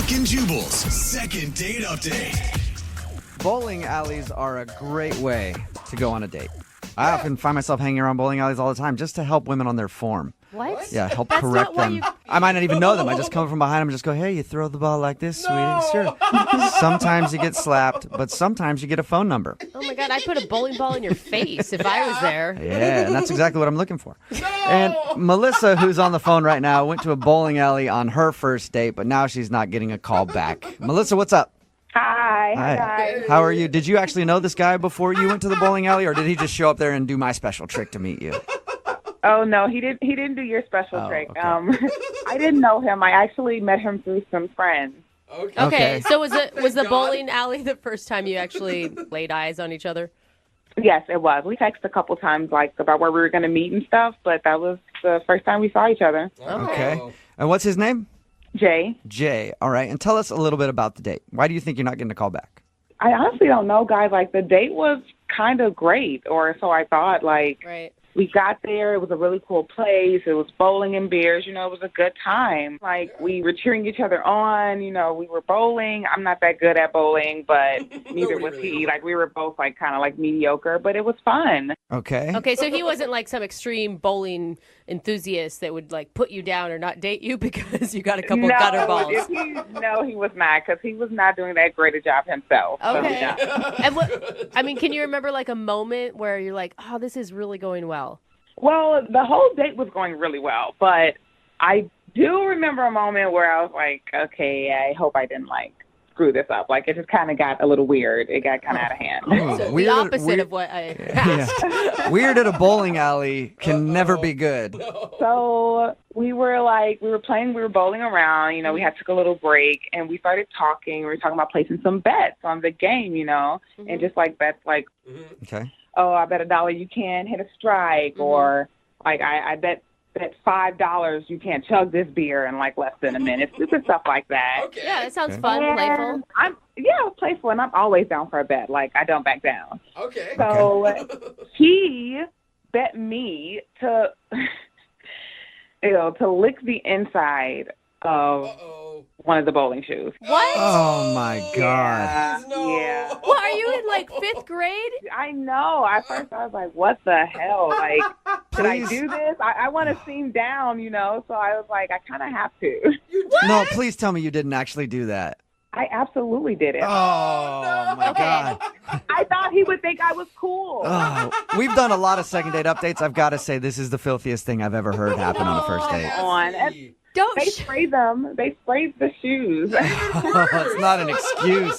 Brooke and Jubal's second date update. Bowling alleys are a great way to go on a date. I often find myself hanging around bowling alleys all the time just to help women on their form. What? Yeah, help That's correct not why them. you- I might not even know them. I just come from behind them and just go, hey, you throw the ball like this, sweetie. Sure. Sometimes you get slapped, but sometimes you get a phone number. Oh my God, I'd put a bowling ball in your face if I was there. Yeah, and that's exactly what I'm looking for. And Melissa, who's on the phone right now, went to a bowling alley on her first date, but now she's not getting a call back. Melissa, what's up? Hi guys. How are you? Did you actually know this guy before you went to the bowling alley, or did he just show up there and do my special trick to meet you? Oh no, he didn't do your special trick. Okay. I didn't know him. I actually met him through some friends. Okay, so was the bowling alley the first time you actually laid eyes on each other? Yes, it was. We texted a couple times about where we were going to meet and stuff, but that was the first time we saw each other. Okay. And what's his name? Jay. Jay. All right. And tell us a little bit about the date. Why do you think you're not getting a call back? I honestly don't know, guys. The date was kind of great, or so I thought. Right. We got there. It was a really cool place. It was bowling and beers. It was a good time. We were cheering each other on. We were bowling. I'm not that good at bowling, but neither was he. We were both kind of mediocre, but it was fun. Okay. Okay, so he wasn't some extreme bowling enthusiast that would put you down or not date you because you got a couple gutter balls. No, he was not, because he was not doing that great a job himself. Okay. So, no. And can you remember a moment where you're oh, this is really going well? Well, the whole date was going really well, but I do remember a moment where I was okay, I hope I didn't screw this up. It just kind of got a little weird. It got kind of out of hand. So the opposite of what I asked. Yeah. Weird at a bowling alley can never be good. So we were playing, we were bowling around, we had took a little break and we started talking. We were talking about placing some bets on the game, and just bets Okay. oh, I bet $1 you can't hit a strike, or I bet $5 you can't chug this beer in less than a minute. Stupid stuff like that. Okay. Yeah, that sounds fun, playful. I'm playful, and I'm always down for a bet. I don't back down. Okay. So he bet me to, to lick the inside of one of the bowling shoes. What? Oh, my God. Yeah. What, are you in 5th grade? I know. At first I was what the hell? Should I do this? I want to seem down, so I was I kind of have to. No, please tell me you didn't actually do that. I absolutely did it. Oh, my God. I thought he would think I was cool. Oh, we've done a lot of second date updates. I've got to say, this is the filthiest thing I've ever heard happen on a first date. They spray them. They sprayed the shoes. It's not an excuse.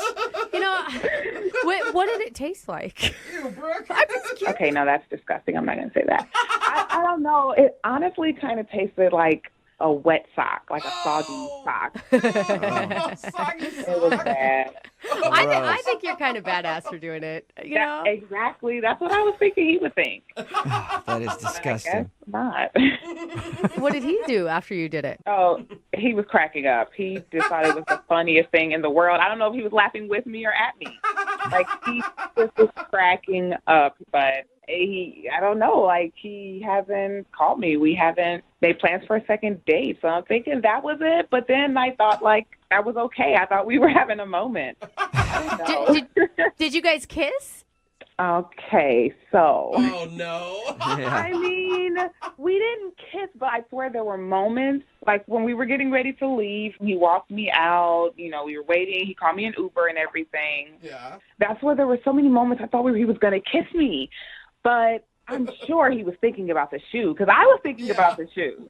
What did it taste like? Ew, Brooke. Okay, no, that's disgusting. I'm not going to say that. I don't know. It honestly kind of tasted like a wet sock, a soggy sock. Soggy It was bad. I think you're kind of badass for doing it. Exactly. That's what I was thinking he would think. That is I guess disgusting. not. What did he do after you did it? Oh, he was cracking up. He just thought it was the funniest thing in the world. I don't know if he was laughing with me or at me. He just was cracking up, but I don't know. He hasn't called me. We haven't made plans for a second date. So I'm thinking that was it. But then I thought that was okay. I thought we were having a moment. Did you guys kiss? Okay, so. Oh, no. Yeah. I mean, we didn't kiss, but I swear there were moments, when we were getting ready to leave, he walked me out, we were waiting, he called me an Uber and everything. Yeah. That's where there were so many moments I thought he was going to kiss me, but I'm sure he was thinking about the shoe, because I was thinking about the shoe.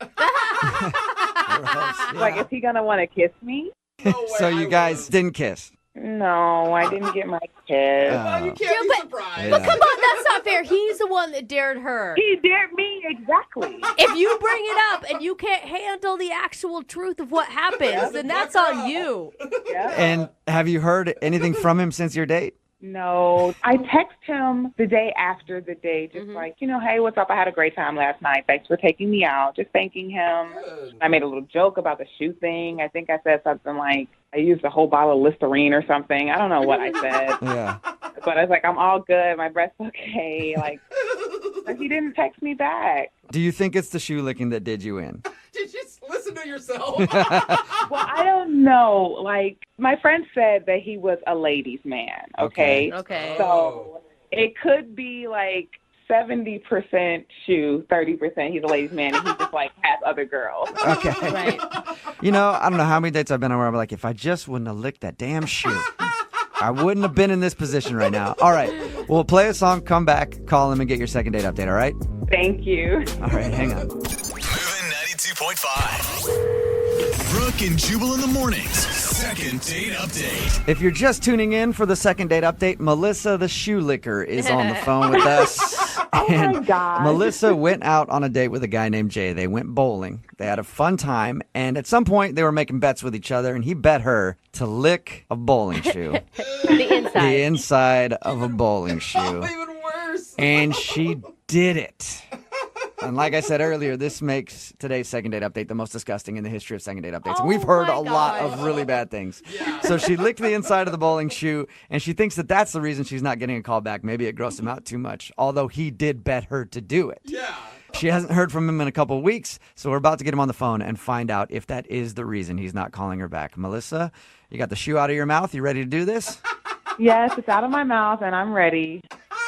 Is he going to want to kiss me? No way, So you guys didn't kiss? No, I didn't get my kiss. You can't be surprised. But come on, that's not fair. He's the one that dared her. He dared me, exactly. If you bring it up and you can't handle the actual truth of what happens, then that's on you. Yeah. And have you heard anything from him since your date? No, I text him the day after the date, just hey, what's up? I had a great time last night. Thanks for taking me out. Just thanking him. Good. I made a little joke about the shoe thing. I think I said something I used a whole bottle of Listerine or something. I don't know what I said. Yeah. But I was I'm all good. My breath's okay. But he didn't text me back. Do you think it's the shoe licking that did you in? Did you listen to yourself? Well, I don't No, like my friend said that he was a ladies' man. Okay. Okay. So it could be like 70% shoe, 30% he's a ladies' man, and he just like has other girls. Okay. Right. You know, I don't know how many dates I've been on where I'm like, if I just wouldn't have licked that damn shoe, I wouldn't have been in this position right now. All right. We'll play a song, come back, call him, and get your second date update, all right? Thank you. All right, hang on. Moving 92.5. Brooke and Jubal in the mornings. Second date update. If you're just tuning in for the second date update, Melissa the shoe licker is on the phone with us. Oh my God. Melissa went out on a date with a guy named Jay. They went bowling. They had a fun time, and at some point they were making bets with each other, and he bet her to lick a bowling shoe. The inside. The inside of a bowling shoe. Even worse. And she did it. And like I said earlier, this makes today's second date update the most disgusting in the history of second date updates. And we've heard my a lot gosh. of really bad things. So she licked the inside of the bowling shoe, and she thinks that that's the reason she's not getting a call back. Maybe it grossed him out too much, although he did bet her to do it. Yeah. She hasn't heard from him in a couple of weeks, so we're about to get him on the phone and find out if that is the reason he's not calling her back. Melissa, you got the shoe out of your mouth. You ready to do this? Yes, it's out of my mouth, and I'm ready.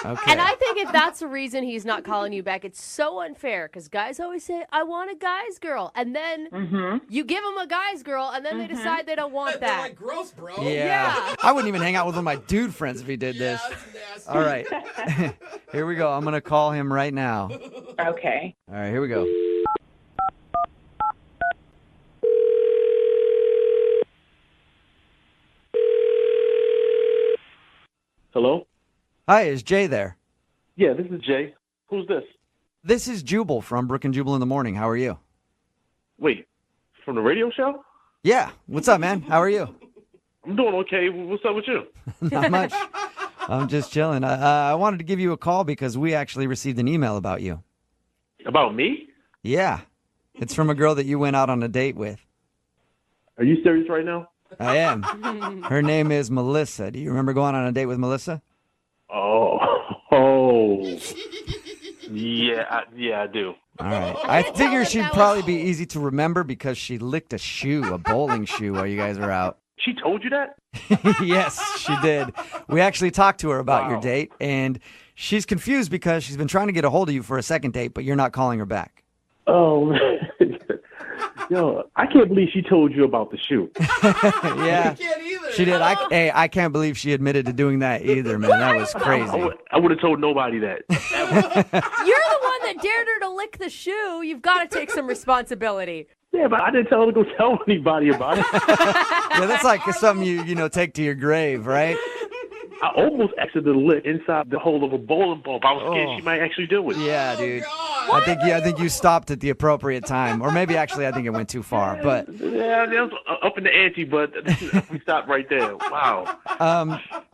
Okay. And I think if that's the reason he's not calling you back, it's so unfair because guys always say, I want a guy's girl. And then you give them a guy's girl, and then they decide they don't want They're that. like, gross, bro. Yeah. I wouldn't even hang out with one of my dude friends if he did Yeah, this. that's nasty. All right. Here we go. I'm going to call him right now. Okay. All right, here we go. Hello? Hi, is Jay there? Yeah, this is Jay. Who's this? This is Jubal from Brooke and Jubal in the morning. How are you? Wait, from the radio show? Yeah. What's up, man? How are you? I'm doing okay. What's up with you? Not much. I'm just chilling. I wanted to give you a call because we actually received an email about you. About me? Yeah. It's from a girl that you went out on a date with. Are you serious right now? I am. Her name is Melissa. Do you remember going on a date with Melissa? Oh. Yeah, I do. All right. I figure she'd probably be easy to remember because she licked a shoe, a bowling shoe, while you guys were out. She told you that? Yes, she did. We actually talked to her about your Wow. date, and she's confused because she's been trying to get a hold of you for a second date, but you're not calling her back. Oh, man. Yo, I can't believe she told you about the shoe. Yeah, I can't either. she did. I can't believe she admitted to doing that either, man. That was crazy. I would have told nobody that. You're the one that dared her to lick the shoe. You've got to take some responsibility. Yeah, but I didn't tell her to go tell anybody about it. Yeah, that's like something you take to your grave, right? I almost accidentally licked inside the hole of a bowling ball. But I was scared she might actually do it. Yeah, dude. God. I think you stopped at the appropriate time, or maybe actually I think it went too far. But Yeah, that was up in the ante, but we stopped right there. Wow.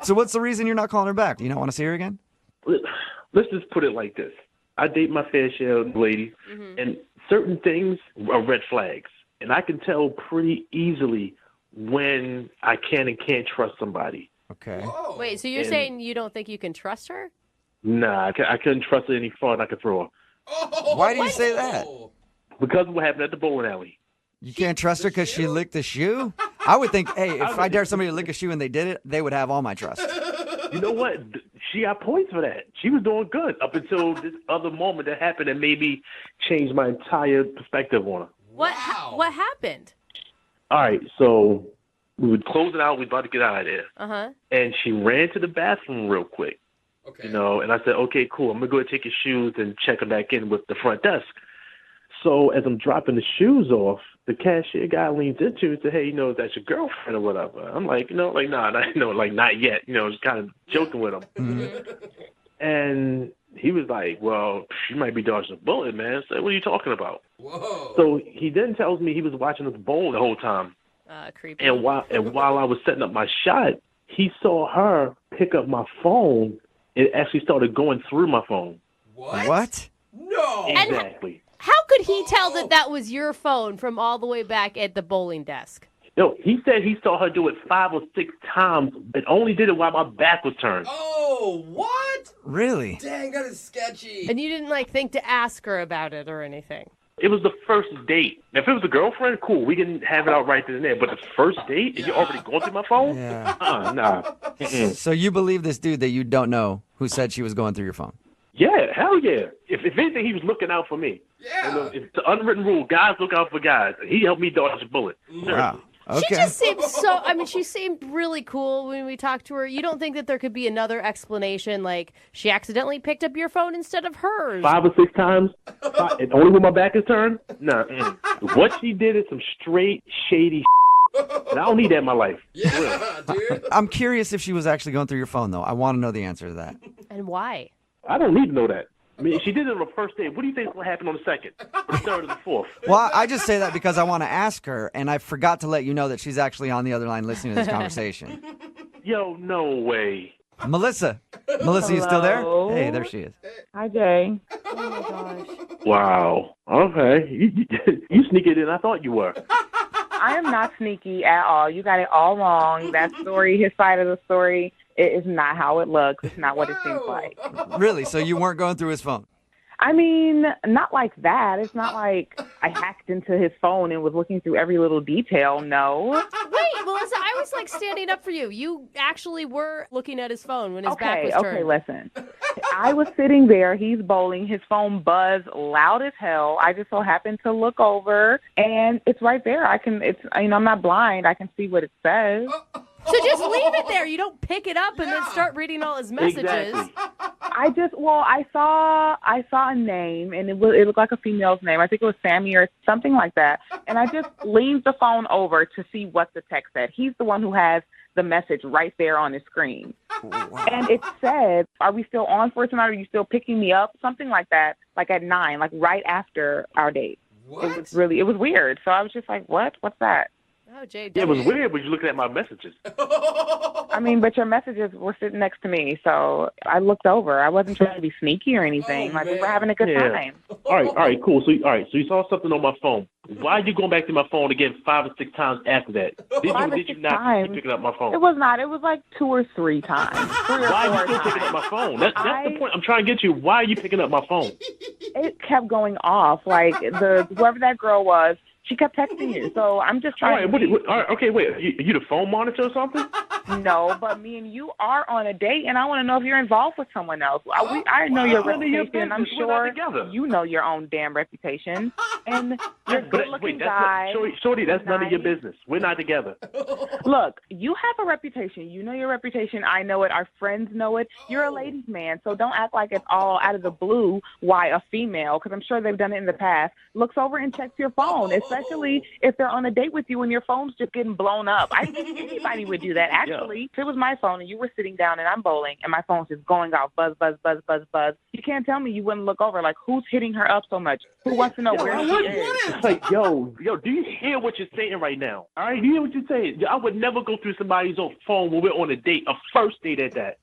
so what's the reason you're not calling her back? Do you not want to see her again? Let's just put it like this. I date my fair share of ladies, and certain things are red flags. And I can tell pretty easily when I can and can't trust somebody. Okay. Whoa. Wait, so you're saying you don't think you can trust her? Nah, I couldn't trust her any farther than I could throw her. Oh, Why do you say that? Because of what happened at the bowling alley. You can't trust her because she licked the shoe? I would think, hey, if I dare somebody to lick a shoe and they did it, they would have all my trust. You know what? She got points for that. She was doing good up until this other moment that happened and made me change my entire perspective on her. What Wow. what happened? All right, so we would close it out. We about to get out of there. Uh-huh. And she ran to the bathroom real quick, Okay. you know, and I said, okay, cool. I'm going to go ahead and take your shoes and check them back in with the front desk. So as I'm dropping the shoes off, the cashier guy leans into and said, hey, you know, that's your girlfriend or whatever. I'm like, nah, not yet. You know, just kind of joking with him. And he was like, well, she might be dodging a bullet, man. I said, what are you talking about? Whoa. So he then tells me he was watching us bowl the whole time. Creepy. And while I was setting up my shot, he saw her pick up my phone. It actually started going through my phone. What? What? No. Exactly. How could he tell that that was your phone from all the way back at the bowling desk? No, he said he saw her do it 5 or 6 times, but only did it while my back was turned. Oh, what? Really? Dang, that is sketchy. And you didn't think to ask her about it or anything? It was the first date. Now, if it was a girlfriend, cool. We can have it out right then and there. But the first date, and you're already going through my phone? Yeah. Nah. Mm-mm. So you believe this dude that you don't know who said she was going through your phone? Yeah, hell yeah. If anything, he was looking out for me. Yeah. You know, it's the unwritten rule. Guys look out for guys. He helped me dodge a bullet. Wow. Okay. She just seems so. I mean, she seemed really cool when we talked to her. You don't think that there could be another explanation, like she accidentally picked up your phone instead of hers? 5 or 6 times, and only when my back is turned? Nah. What she did is some straight, shady and I don't need that in my life. Yeah, dude. I'm curious if she was actually going through your phone, though. I want to know the answer to that. And why? I don't need to know that. I mean, she did it on the first date. What do you think is going to happen on the second, or the third, or the fourth? Well, I just say that because I want to ask her, and I forgot to let you know that she's actually on the other line listening to this conversation. Yo, no way. Melissa. Melissa, you still there? Hello? Hey, there she is. Hi, Jay. Oh my gosh. Wow. Okay. You sneakier than I thought you were. I am not sneaky at all. You got it all wrong. That story, his side of the story, it is not how it looks. It's not what it seems like. Really? So you weren't going through his phone? I mean, not like that. It's not like I hacked into his phone and was looking through every little detail. No. Wait, Melissa, I was like standing up for you. You actually were looking at his phone when his back was turned. Okay, listen. I was sitting there. He's bowling. His phone buzzed loud as hell. I just so happened to look over, and it's right there. I'm not blind. I can see what it says. So just leave it there. You don't pick it up and then start reading all his messages. Exactly. I saw a name, and it looked like a female's name. I think it was Sammy or something like that. And I just leaned the phone over to see what the text said. He's the one who has the message right there on his screen. Wow. And it said, "Are we still on for tonight? Are you still picking me up?" Something like that, like at 9, like right after our date. What? It was weird. So I was just like, what? What's that? Oh, Jay. Yeah, it was weird, but you looking at my messages. I mean, but your messages were sitting next to me, so I looked over. I wasn't trying to be sneaky or anything. Oh, we man. were having a good Yeah. time. All right, cool. So you saw something on my phone. Why are you going back to my phone again 5 or 6 times after that? Did 5 or you 6 not times. keep picking up my phone? It was not. It was like 2 or 3 times. 3 or Why 4 are you still picking up times. my phone? That's the point I'm trying to get you. Why are you picking up my phone? It kept going off. Like whoever that girl was, she kept texting you. So I'm just All trying right, all right, okay, wait. Are you the phone monitor or something? No, but me and you are on a date, and I want to know if you're involved with someone else. I know your None of your reputation, and I'm business. We're not sure together. you know your own damn reputation. And you're a But good-looking that's guy. Shorty, that's none of your nice. business. We're not together. Look, you have a reputation. You know your reputation. I know it. Our friends know it. You're a ladies' man, so don't act like it's all out of the blue why a female, because I'm sure they've done it in the past, looks over and checks your phone, especially if they're on a date with you and your phone's just getting blown up. I think anybody would do that. Actually, if it was my phone and you were sitting down and I'm bowling and my phone's just going off, buzz, buzz, buzz, buzz, buzz, you can't tell me you wouldn't look over, like, who's hitting her up so much? Who wants to know where she is? It's like, yo, do you hear what you're saying right now? All right, do you hear what you're saying? I would never go through somebody's phone when we're on a date, a first date at that.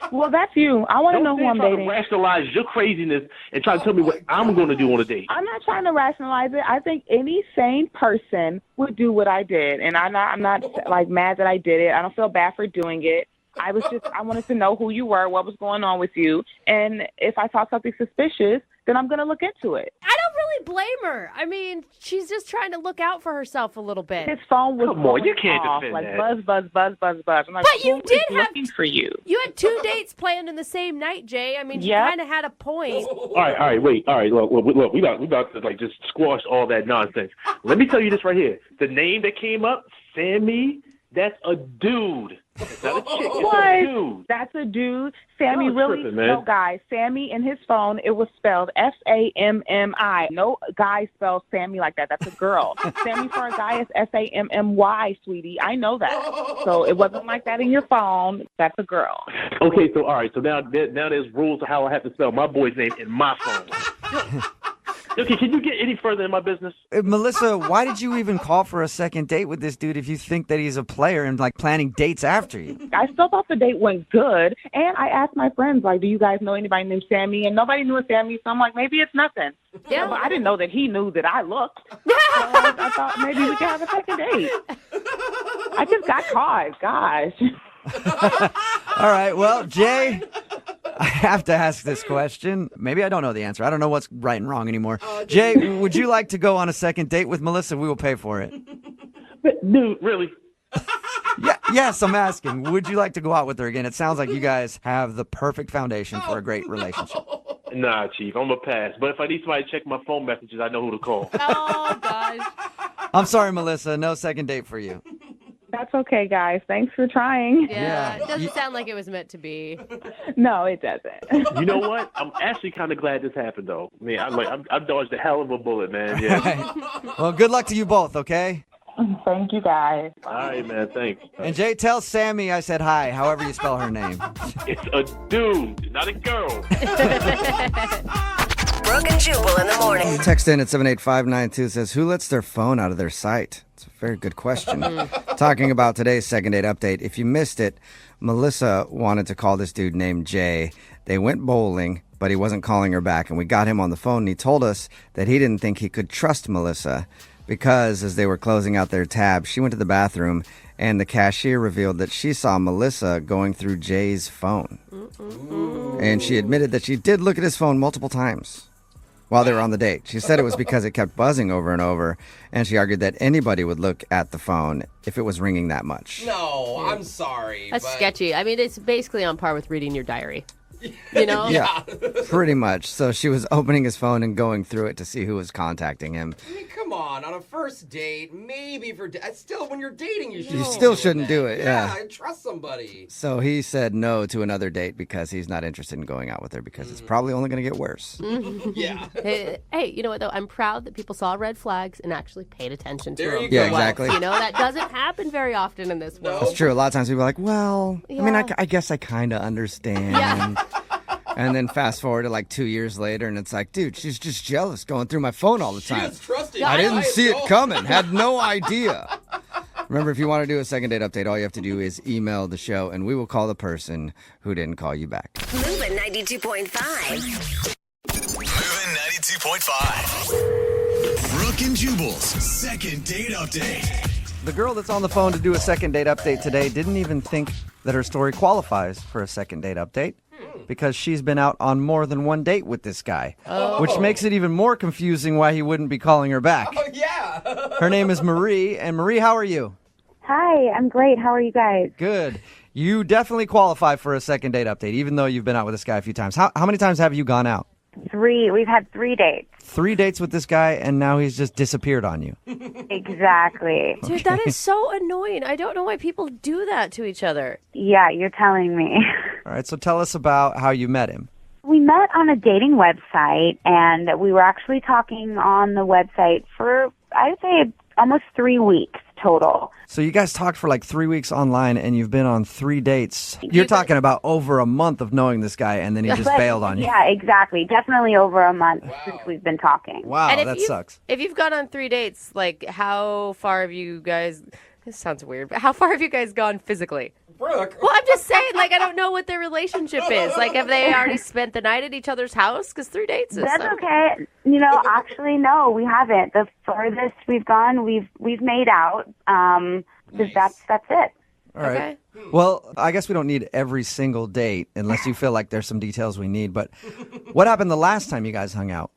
Well, that's you. I want to know who I'm Don't dating. rationalize your craziness and try to tell me what I'm going to do on a date. I'm not trying to rationalize it. I think any sane person would do what I did, and I'm not like mad that I did it. I don't feel bad for doing it. I wanted to know who you were, what was going on with you, and if I saw something suspicious, then I'm going to look into it. I don't really blame her. I mean, she's just trying to look out for herself a little bit. His phone was Come on, you going can't off, defend like that. buzz, buzz, buzz, buzz, buzz. I'm like, But you who did is have- looking for you. You had 2 dates planned in the same night, Jay. I mean, you Yep. kind of had a point. All right, wait. All right, look, we about to like just squash all that nonsense. Let me tell you this right here. The name that came up, Sammy, that's a dude. It's not a chick. It's a dude. That's a dude. Sammy Y'all really, tripping, man. no guy. Sammy in his phone, it was spelled Sammi. No guy spells Sammy like that. That's a girl. Sammy for a guy is Sammy, sweetie. I know that. So it wasn't like that in your phone. That's a girl. Okay, so all right, so now there's rules of how I have to spell my boy's name in my phone. Okay, can you get any further in my business? Melissa, why did you even call for a second date with this dude if you think that he's a player and like planning dates after you? I still thought the date went good. And I asked my friends, like, do you guys know anybody named Sammy? And nobody knew a Sammy. So I'm like, maybe it's nothing. Yeah. But I didn't know that he knew that I looked. So I thought maybe we could have a second date. I just got caught. Gosh. All right, well, Jay, I have to ask this question. Maybe I don't know the answer. I don't know what's right and wrong anymore. Jay, would you like to go on a second date with Melissa? We will pay for it. Dude, really? Yeah, yes, I'm asking. Would you like to go out with her again? It sounds like you guys have the perfect foundation for a great relationship. Nah, Chief, I'm going to pass. But if I need somebody to check my phone messages, I know who to call. Oh, gosh. I'm sorry, Melissa. No second date for you. That's okay, guys. Thanks for trying. Yeah, it doesn't sound like it was meant to be. No, it doesn't. You know what? I'm actually kind of glad this happened, though. I mean, I dodged a hell of a bullet, man. Yeah. Well, good luck to you both, okay? Thank you, guys. All right, man. Thanks. And Jay, tell Sammy I said hi, however you spell her name. It's a dude, not a girl. Brooke and Jubal in the morning. Text in at 78592 says, who lets their phone out of their sight? It's a very good question. Talking about today's second date update. If you missed it, Melissa wanted to call this dude named Jay. They went bowling, but he wasn't calling her back. And we got him on the phone, and he told us that he didn't think he could trust Melissa because as they were closing out their tab, she went to the bathroom, and the cashier revealed that she saw Melissa going through Jay's phone. And she admitted that she did look at his phone multiple times while they were on the date. She said it was because it kept buzzing over and over, and she argued that anybody would look at the phone if it was ringing that much. No, I'm sorry. That's but... sketchy. I mean, it's basically on par with reading your diary. You know? Yeah, pretty much. So she was opening his phone and going through it to see who was contacting him. I mean, come on a first date, maybe still when you're dating, you still shouldn't do it. Yeah, trust somebody. So he said no to another date because he's not interested in going out with her because it's probably only going to get worse. Yeah. Hey, you know what though? I'm proud that people saw red flags and actually paid attention to There them. you go. Yeah, exactly. You know, that doesn't happen very often in this world. It's true. A lot of times people are like, well, I mean, Yeah. I guess I kind of understand. Yeah. And then fast forward to like 2 years later, and it's like, dude, she's just jealous going through my phone all the time. She is trusting. I didn't see it coming. Had no idea. Remember, if you want to do a second date update, all you have to do is email the show, and we will call the person who didn't call you back. Moving 92.5. Moving 92.5. Brooke and Jubal's second date update. The girl that's on the phone to do a second date update today didn't even think that her story qualifies for a second date update because she's been out on more than one date with this guy, which makes it even more confusing why he wouldn't be calling her back. Oh, yeah. Her name is Marie, and Marie, how are you? Hi, I'm great. How are you guys? Good. You definitely qualify for a second date update, even though you've been out with this guy a few times. How many times have you gone out? 3. We've had 3 dates. 3 dates with this guy, and now he's just disappeared on you. Exactly. Dude, that is so annoying. I don't know why people do that to each other. Yeah, you're telling me. All right, so tell us about how you met him. We met on a dating website, and we were actually talking on the website for, I would say, almost 3 weeks total. So you guys talked for like 3 weeks online, and you've been on 3 dates. You're talking about over a month of knowing this guy, and then he just bailed on you. Yeah, exactly. Definitely over a month since we've been talking. Wow, And if that you've- sucks. If you've gone on 3 dates, like how far have you guys... This sounds weird, but how far have you guys gone physically? Brooke. Well, I'm just saying, like, I don't know what their relationship is. Like, have they already spent the night at each other's house? Because 3 dates is... That's okay. You know, actually, no, we haven't. The furthest we've gone, we've made out. That's it. All right. Okay. Well, I guess we don't need every single date unless you feel like there's some details we need. But what happened the last time you guys hung out?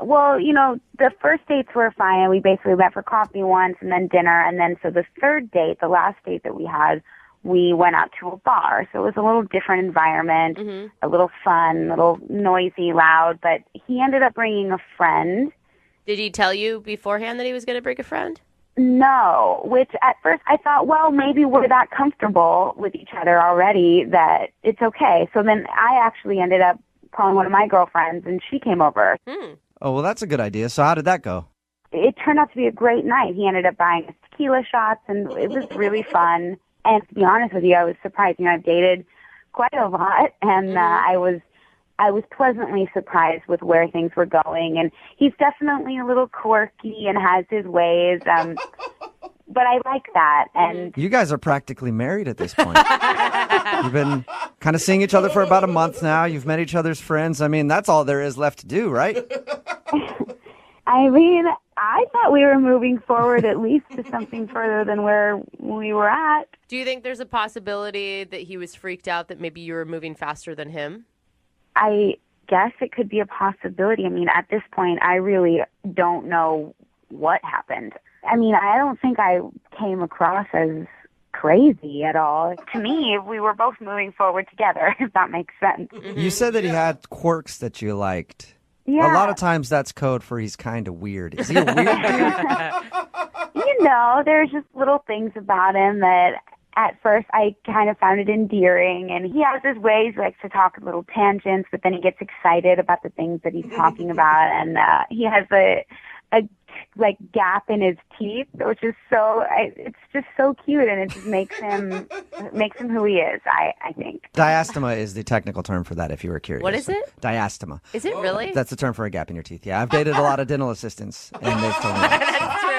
Well, you know, the first dates were fine. We basically went for coffee once and then dinner. And then so the third date, the last date that we had, we went out to a bar. So it was a little different environment, a little fun, a little noisy, loud. But he ended up bringing a friend. Did he tell you beforehand that he was going to bring a friend? No, which at first I thought, well, maybe we're that comfortable with each other already that it's okay. So then I actually ended up calling one of my girlfriends, and she came over. Oh, well, that's a good idea. So how did that go? It turned out to be a great night. He ended up buying us tequila shots, and it was really fun. And to be honest with you, I was surprised. You know, I've dated quite a lot, and I was pleasantly surprised with where things were going. And he's definitely a little quirky and has his ways, but I like that. And You guys are practically married at this point. You've been kind of seeing each other for about a month now. You've met each other's friends. I mean, that's all there is left to do, right? I mean, I thought we were moving forward at least to something further than where we were at. Do you think there's a possibility that he was freaked out that maybe you were moving faster than him? I guess it could be a possibility. I mean, at this point, I really don't know what happened. I mean, I don't think I came across as crazy at all. To me, we were both moving forward together, if that makes sense. You said that he had quirks that you liked. Yeah. A lot of times that's code for he's kind of weird. Is he a weird dude? You know, there's just little things about him that at first I kind of found it endearing. And he has his ways, he likes to talk little tangents, but then he gets excited about the things that he's talking about. And he has a gap in his teeth, which is it's just so cute, and it just makes him who he is, I think. Diastema is the technical term for that, if you were curious. What is it? Diastema. Is it really? That's the term for a gap in your teeth. Yeah, I've dated a lot of dental assistants, and they've told me that. That's true.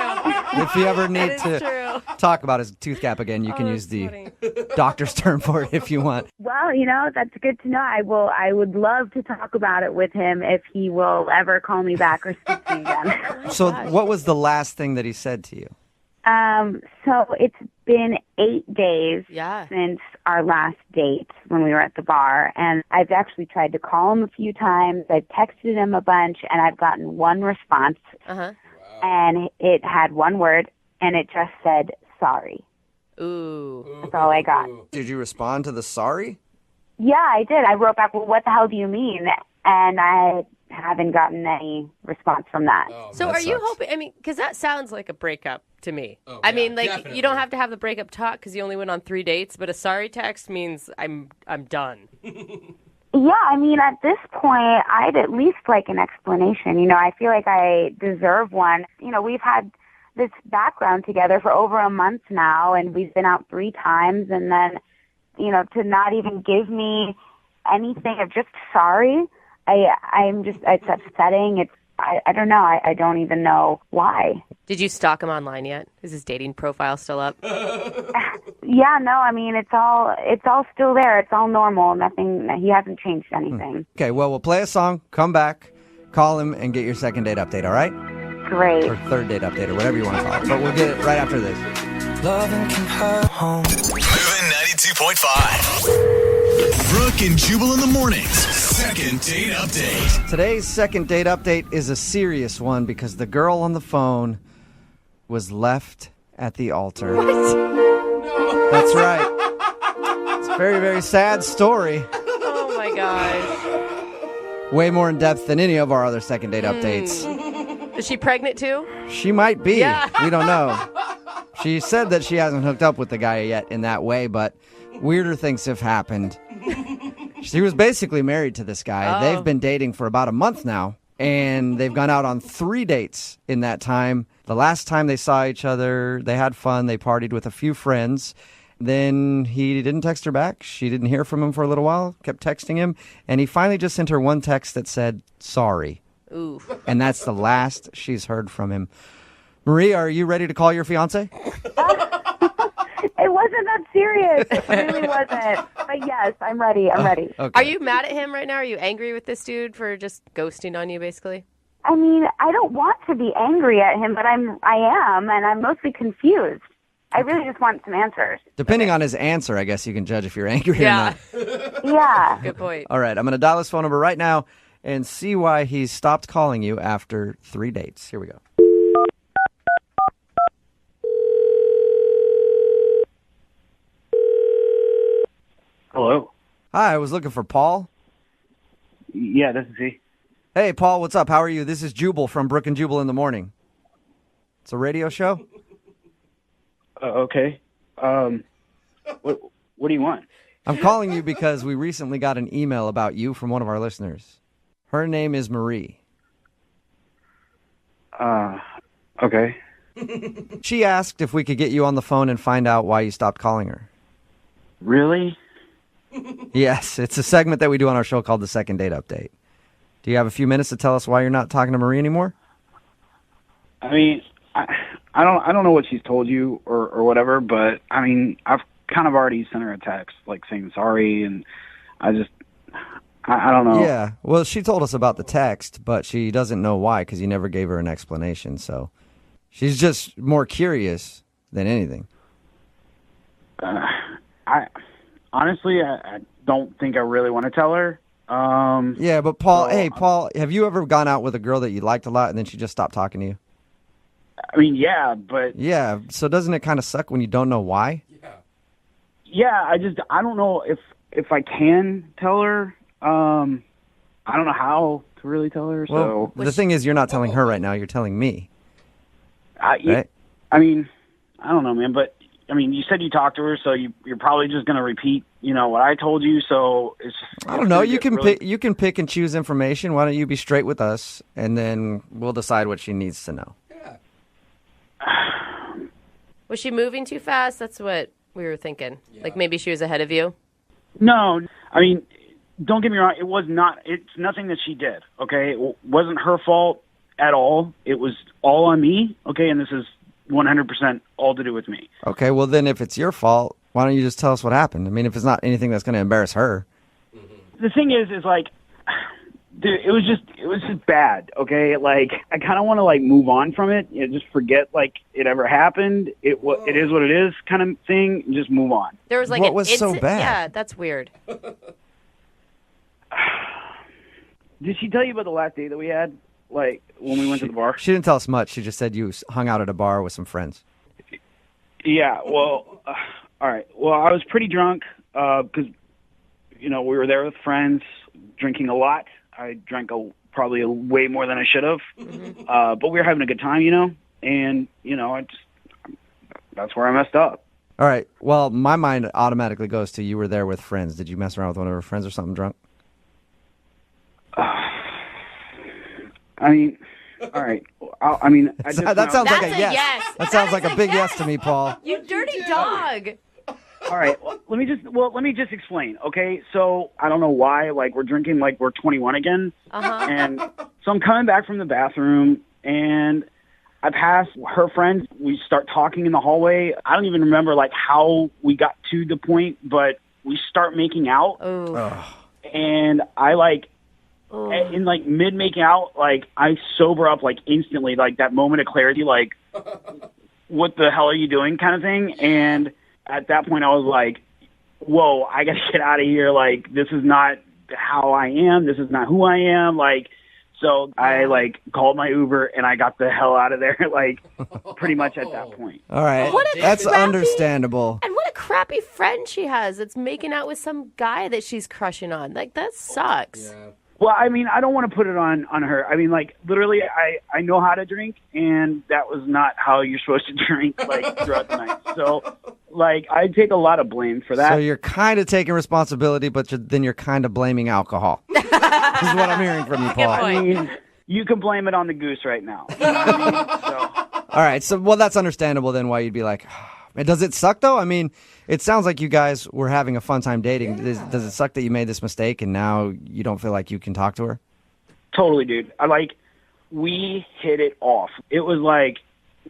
If you ever need to true. talk about his tooth gap again, you can use the doctor's term for it if you want. Well, you know, that's good to know. I would love to talk about it with him if he will ever call me back or speak to me again. So what was the last thing that he said to you? So it's been 8 days Yeah. since our last date when we were at the bar, and I've actually tried to call him a few times. I've texted him a bunch, and I've gotten one response, and it had one word, and it just said, sorry. Ooh. That's all I got. Did you respond to the sorry? Yeah, I did. I wrote back, well, what the hell do you mean? And I haven't gotten any response from that. So that are you sucks. hoping, I mean, because that sounds like a breakup to me. Oh, I yeah, mean, like, definitely. you don't have to have the breakup talk because you only went on 3 dates, but a sorry text means I'm done. Yeah, I mean, at this point, I'd at least like an explanation. You know, I feel like I deserve one. You know, we've had this background together for over a month now, and we've been out 3 times, and then, you know, to not even give me anything of just sorry, it's upsetting. I don't know. I don't even know why. Did you stalk him online yet? Is his dating profile still up? Yeah, no, I mean, it's all still there. It's all normal. Nothing, he hasn't changed anything. Okay, well, we'll play a song, come back, call him, and get your second date update, all right? Great. Or third date update, or whatever you want to call it. But we'll get it right after this. Moving 92.5. Brooke and Jubal in the mornings. Second date update. Today's second date update is a serious one because the girl on the phone was left at the altar. That's right. It's a very, very sad story. Oh, my gosh. Way more in depth than any of our other second date updates. Is she pregnant too? She might be. Yeah. We don't know. She said that she hasn't hooked up with the guy yet in that way, but weirder things have happened. She was basically married to this guy. Oh. They've been dating for about a month now, and they've gone out on 3 dates in that time. The last time they saw each other, they had fun. They partied with a few friends. Then he didn't text her back. She didn't hear from him for a little while, kept texting him, and he finally just sent her one text that said, sorry. Ooh. And that's the last she's heard from him. Marie, are you ready to call your fiance? It wasn't that serious. It really wasn't. But yes, I'm ready. I'm ready. Okay. Are you mad at him right now? Are you angry with this dude for just ghosting on you, basically? I mean, I don't want to be angry at him, but I am, and I'm mostly confused. I really just want some answers. Depending on his answer, I guess you can judge if you're angry Yeah. or not. Yeah. Good point. All right, I'm going to dial his phone number right now and see why he's stopped calling you after 3 dates. Here we go. Hello. Hi, I was looking for Paul. Yeah, this is he. Hey, Paul, what's up? How are you? This is Jubal from Brooke and Jubal in the morning. It's a radio show. Okay. What do you want? I'm calling you because we recently got an email about you from one of our listeners. Her name is Marie. Okay. She asked if we could get you on the phone and find out why you stopped calling her. Really? Yes, it's a segment that we do on our show called the Second Date Update. Do you have a few minutes to tell us why you're not talking to Marie anymore? I mean, I don't know what she's told you or whatever, but I mean, I've kind of already sent her a text like saying sorry, and I don't know. Yeah, well, she told us about the text, but she doesn't know why because you never gave her an explanation. So she's just more curious than anything. I honestly, I don't think I really want to tell her. Yeah, but Paul, hey, Paul, have you ever gone out with a girl that you liked a lot and then she just stopped talking to you? I mean, yeah, but Yeah, so doesn't it kind of suck when you don't know why? yeah, I don't know if I can tell her. I don't know how to really tell her. Well, So the thing is, you're not telling her right now. You're telling me. Right? I mean, I don't know, man. But I mean, you said you talked to her, so you're probably just gonna repeat, what I told you. So I don't know. You can pick and choose information. Why don't you be straight with us, and then we'll decide what she needs to know. Was she moving too fast? That's what we were thinking. Yeah. Like maybe she was ahead of you? No. I mean, don't get me wrong. It was not. It's nothing that she did, okay? It wasn't her fault at all. It was all on me, okay? And this is 100% all to do with me. Okay, well then if it's your fault, why don't you just tell us what happened? I mean, if it's not anything that's going to embarrass her. The thing is like, dude, it was just bad, okay? Like, I kind of want to, like, move on from it, just forget, like, it ever happened. It is what it is kind of thing, and just move on. There was, like, what was so bad? Yeah, that's weird. Did she tell you about the last date that we had, like, when we went to the bar? She didn't tell us much. She just said you hung out at a bar with some friends. Yeah, well, all right. Well, I was pretty drunk because, we were there with friends, drinking a lot. I drank probably way more than I should have, but we were having a good time, and, that's where I messed up. All right. Well, my mind automatically goes to you were there with friends. Did you mess around with one of her friends or something drunk? I mean, all right. That sounds like a yes. yes. That sounds like a big yes to me, Paul. You dirty dog. All right. Let me just explain. Okay. So I don't know why, like, we're drinking like we're 21 again. And so I'm coming back from the bathroom and I pass her friends. We start talking in the hallway. I don't even remember like how we got to the point, but we start making out. And I like, in like mid making out, like I sober up like instantly, like that moment of clarity, like what the hell are you doing kind of thing. And at that point I was like, whoa, I gotta get out of here. Like, this is not how I am. This is not who I am. Like, so I like called my Uber and I got the hell out of there. Like, pretty much at that point. All right. That's understandable. And what a crappy friend she has that's making out with some guy that she's crushing on. Like, that sucks. Yeah. Well, I mean, I don't want to put it on her. I mean, like, literally, I know how to drink, and that was not how you're supposed to drink, like, throughout the night. So, like, I take a lot of blame for that. So you're kind of taking responsibility, but then you're kind of blaming alcohol. This is what I'm hearing from you, Paul. I mean, you can blame it on the goose right now. You know what I mean? So. All right. So, well, that's understandable then why you'd be like, does it suck, though? I mean, it sounds like you guys were having a fun time dating. Does it suck that you made this mistake and now you don't feel like you can talk to her? Totally, dude. We hit it off. It was like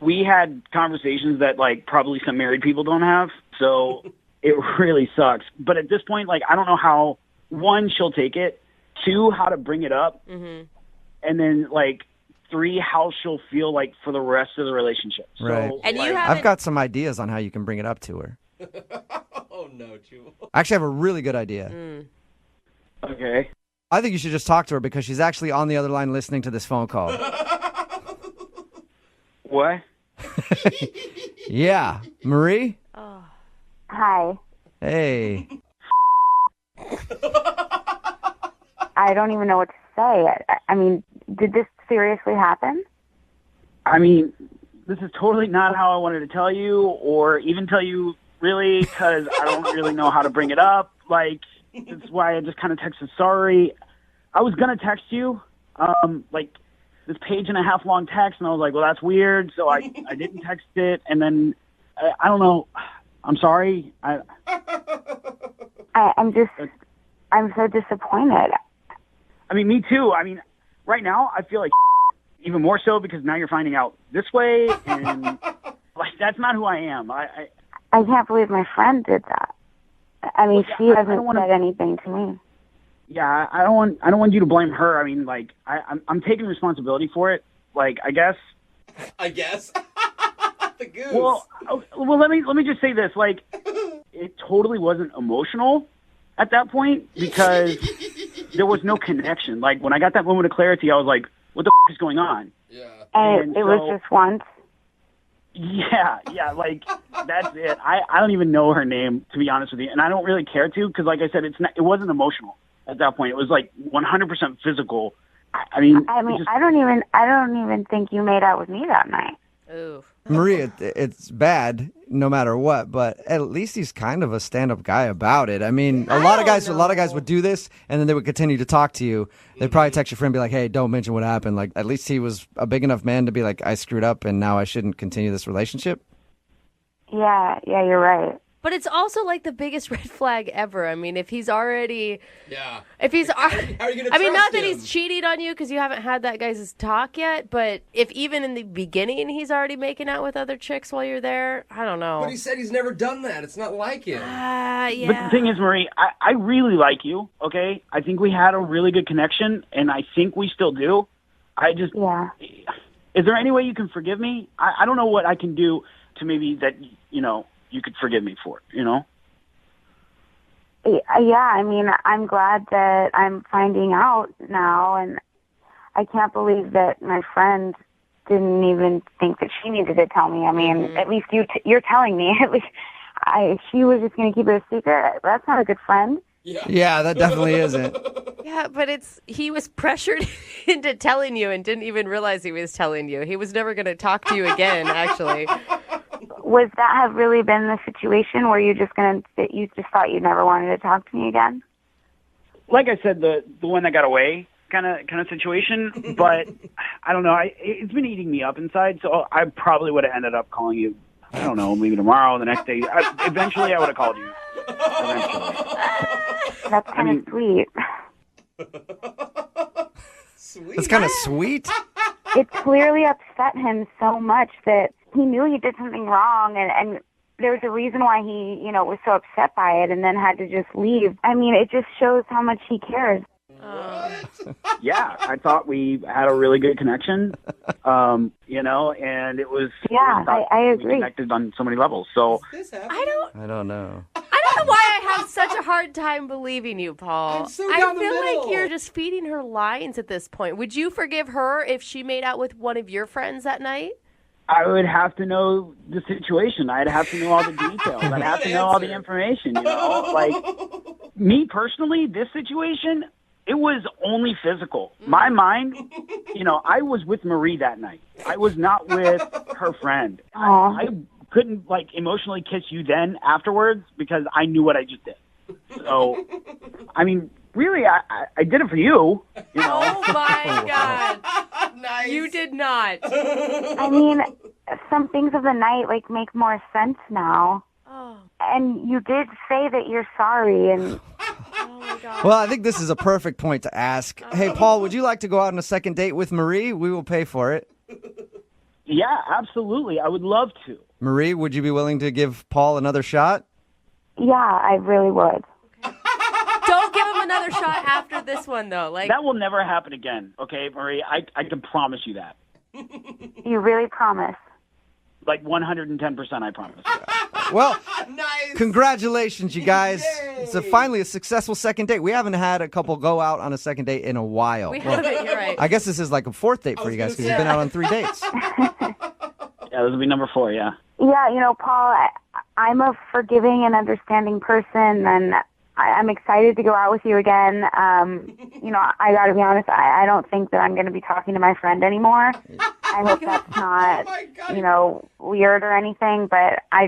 we had conversations that, like, probably some married people don't have. So it really sucks. But at this point, like, I don't know how, one, she'll take it, two, how to bring it up, and then, like, three, how she'll feel like for the rest of the relationship. So, right. And like, I've got some ideas on how you can bring it up to her. Oh, no, Jubal. I actually have a really good idea. Okay. I think you should just talk to her because she's actually on the other line listening to this phone call. What? Yeah. Marie? Hi. Hey. I don't even know what to say. I mean, did this seriously happen? I mean, this is totally not how I wanted to tell you or even tell you, really, because I don't really know how to bring it up. Like, that's why I just kind of texted sorry. I was going to text you, like, this page-and-a-half long text, and I was like, well, that's weird, so I didn't text it, and then, I don't know, I'm sorry. I'm so disappointed. I mean, me too. I mean, right now, I feel like even more so because now you're finding out this way, and, like, that's not who I am. I can't believe my friend did that. I mean, she hasn't said anything to me. Yeah, I don't want you to blame her. I mean, like, I'm taking responsibility for it. Like, I guess. The goose. Well, let me just say this. Like, it totally wasn't emotional at that point because there was no connection. Like, when I got that moment of clarity, I was like, what the is going on? Yeah. And it was just once. Yeah, like, that's it. I don't even know her name, to be honest with you, and I don't really care to, because like I said, it wasn't emotional at that point. It was like 100% physical. I mean, I don't even think you made out with me that night. Ooh. Marie, it's bad no matter what, but at least he's kind of a stand-up guy about it. I mean, a lot of guys would do this, and then they would continue to talk to you. They'd probably text your friend and be like, hey, don't mention what happened. Like, at least he was a big enough man to be like, I screwed up, and now I shouldn't continue this relationship. Yeah, you're right. But it's also like the biggest red flag ever. I mean, if he's already... Yeah. If he's... How are you going to trust I mean, not that him? he's cheating on you because you haven't had that guy's talk yet, but if even in the beginning he's already making out with other chicks while you're there, I don't know. But he said he's never done that. It's not like him. Yeah. But the thing is, Marie, I really like you, okay? I think we had a really good connection, and I think we still do. Yeah. Is there any way you can forgive me? I don't know what I can do to maybe that, you could forgive me for, Yeah, I mean, I'm glad that I'm finding out now, and I can't believe that my friend didn't even think that she needed to tell me. I mean, at least you're telling me. At least if she was just going to keep it a secret, that's not a good friend. Yeah, that definitely isn't. Yeah, but he was pressured into telling you and didn't even realize he was telling you. He was never going to talk to you again, actually. Was that have really been the situation where you just thought you never wanted to talk to me again? Like I said, the one that got away kind of situation, but I don't know. It's been eating me up inside, so I probably would have ended up calling you. I don't know, maybe tomorrow, the next day. Eventually, I would have called you. Eventually. That's kind of sweet. Sweet. It's kind of sweet. It clearly upset him so much that he knew he did something wrong, and there was a reason why he, was so upset by it and then had to just leave. I mean, it just shows how much he cares. Yeah, I thought we had a really good connection, and it was... Yeah, I agree. We connected on so many levels, so... I don't know. I don't know why I have such a hard time believing you, Paul. I'm so I down the feel middle. like you're just feeding her lines at this point. Would you forgive her if she made out with one of your friends that night? I would have to know the situation. I'd have to know all the details. I'd have to know all the information, Like, me personally, this situation, it was only physical. My mind, I was with Marie that night. I was not with her friend. I couldn't, emotionally kiss you then afterwards because I knew what I just did. So, I mean, really, I did it for you, Oh, my God. Nice. You did not. I mean, some things of the night, make more sense now. Oh. And you did say that you're sorry, and... Oh, my God. Well, I think this is a perfect point to ask. Hey, Paul, would you like to go out on a second date with Marie? We will pay for it. Yeah, absolutely. I would love to. Marie, would you be willing to give Paul another shot? Yeah, I really would. Don't give him another shot after this one, though. That will never happen again, okay, Marie? I can promise you that. You really promise? 110%, I promise. Well, Nice. congratulations, you guys. It's finally a successful second date. We haven't had a couple go out on a second date in a while. We haven't, you're right. I guess this is like a fourth date for you guys because you've been out on 3 dates. Yeah, this will be number 4, yeah. Yeah, Paul, I'm a forgiving and understanding person, and I'm excited to go out with you again. I got to be honest, I don't think that I'm going to be talking to my friend anymore. I hope that's not, weird or anything, but I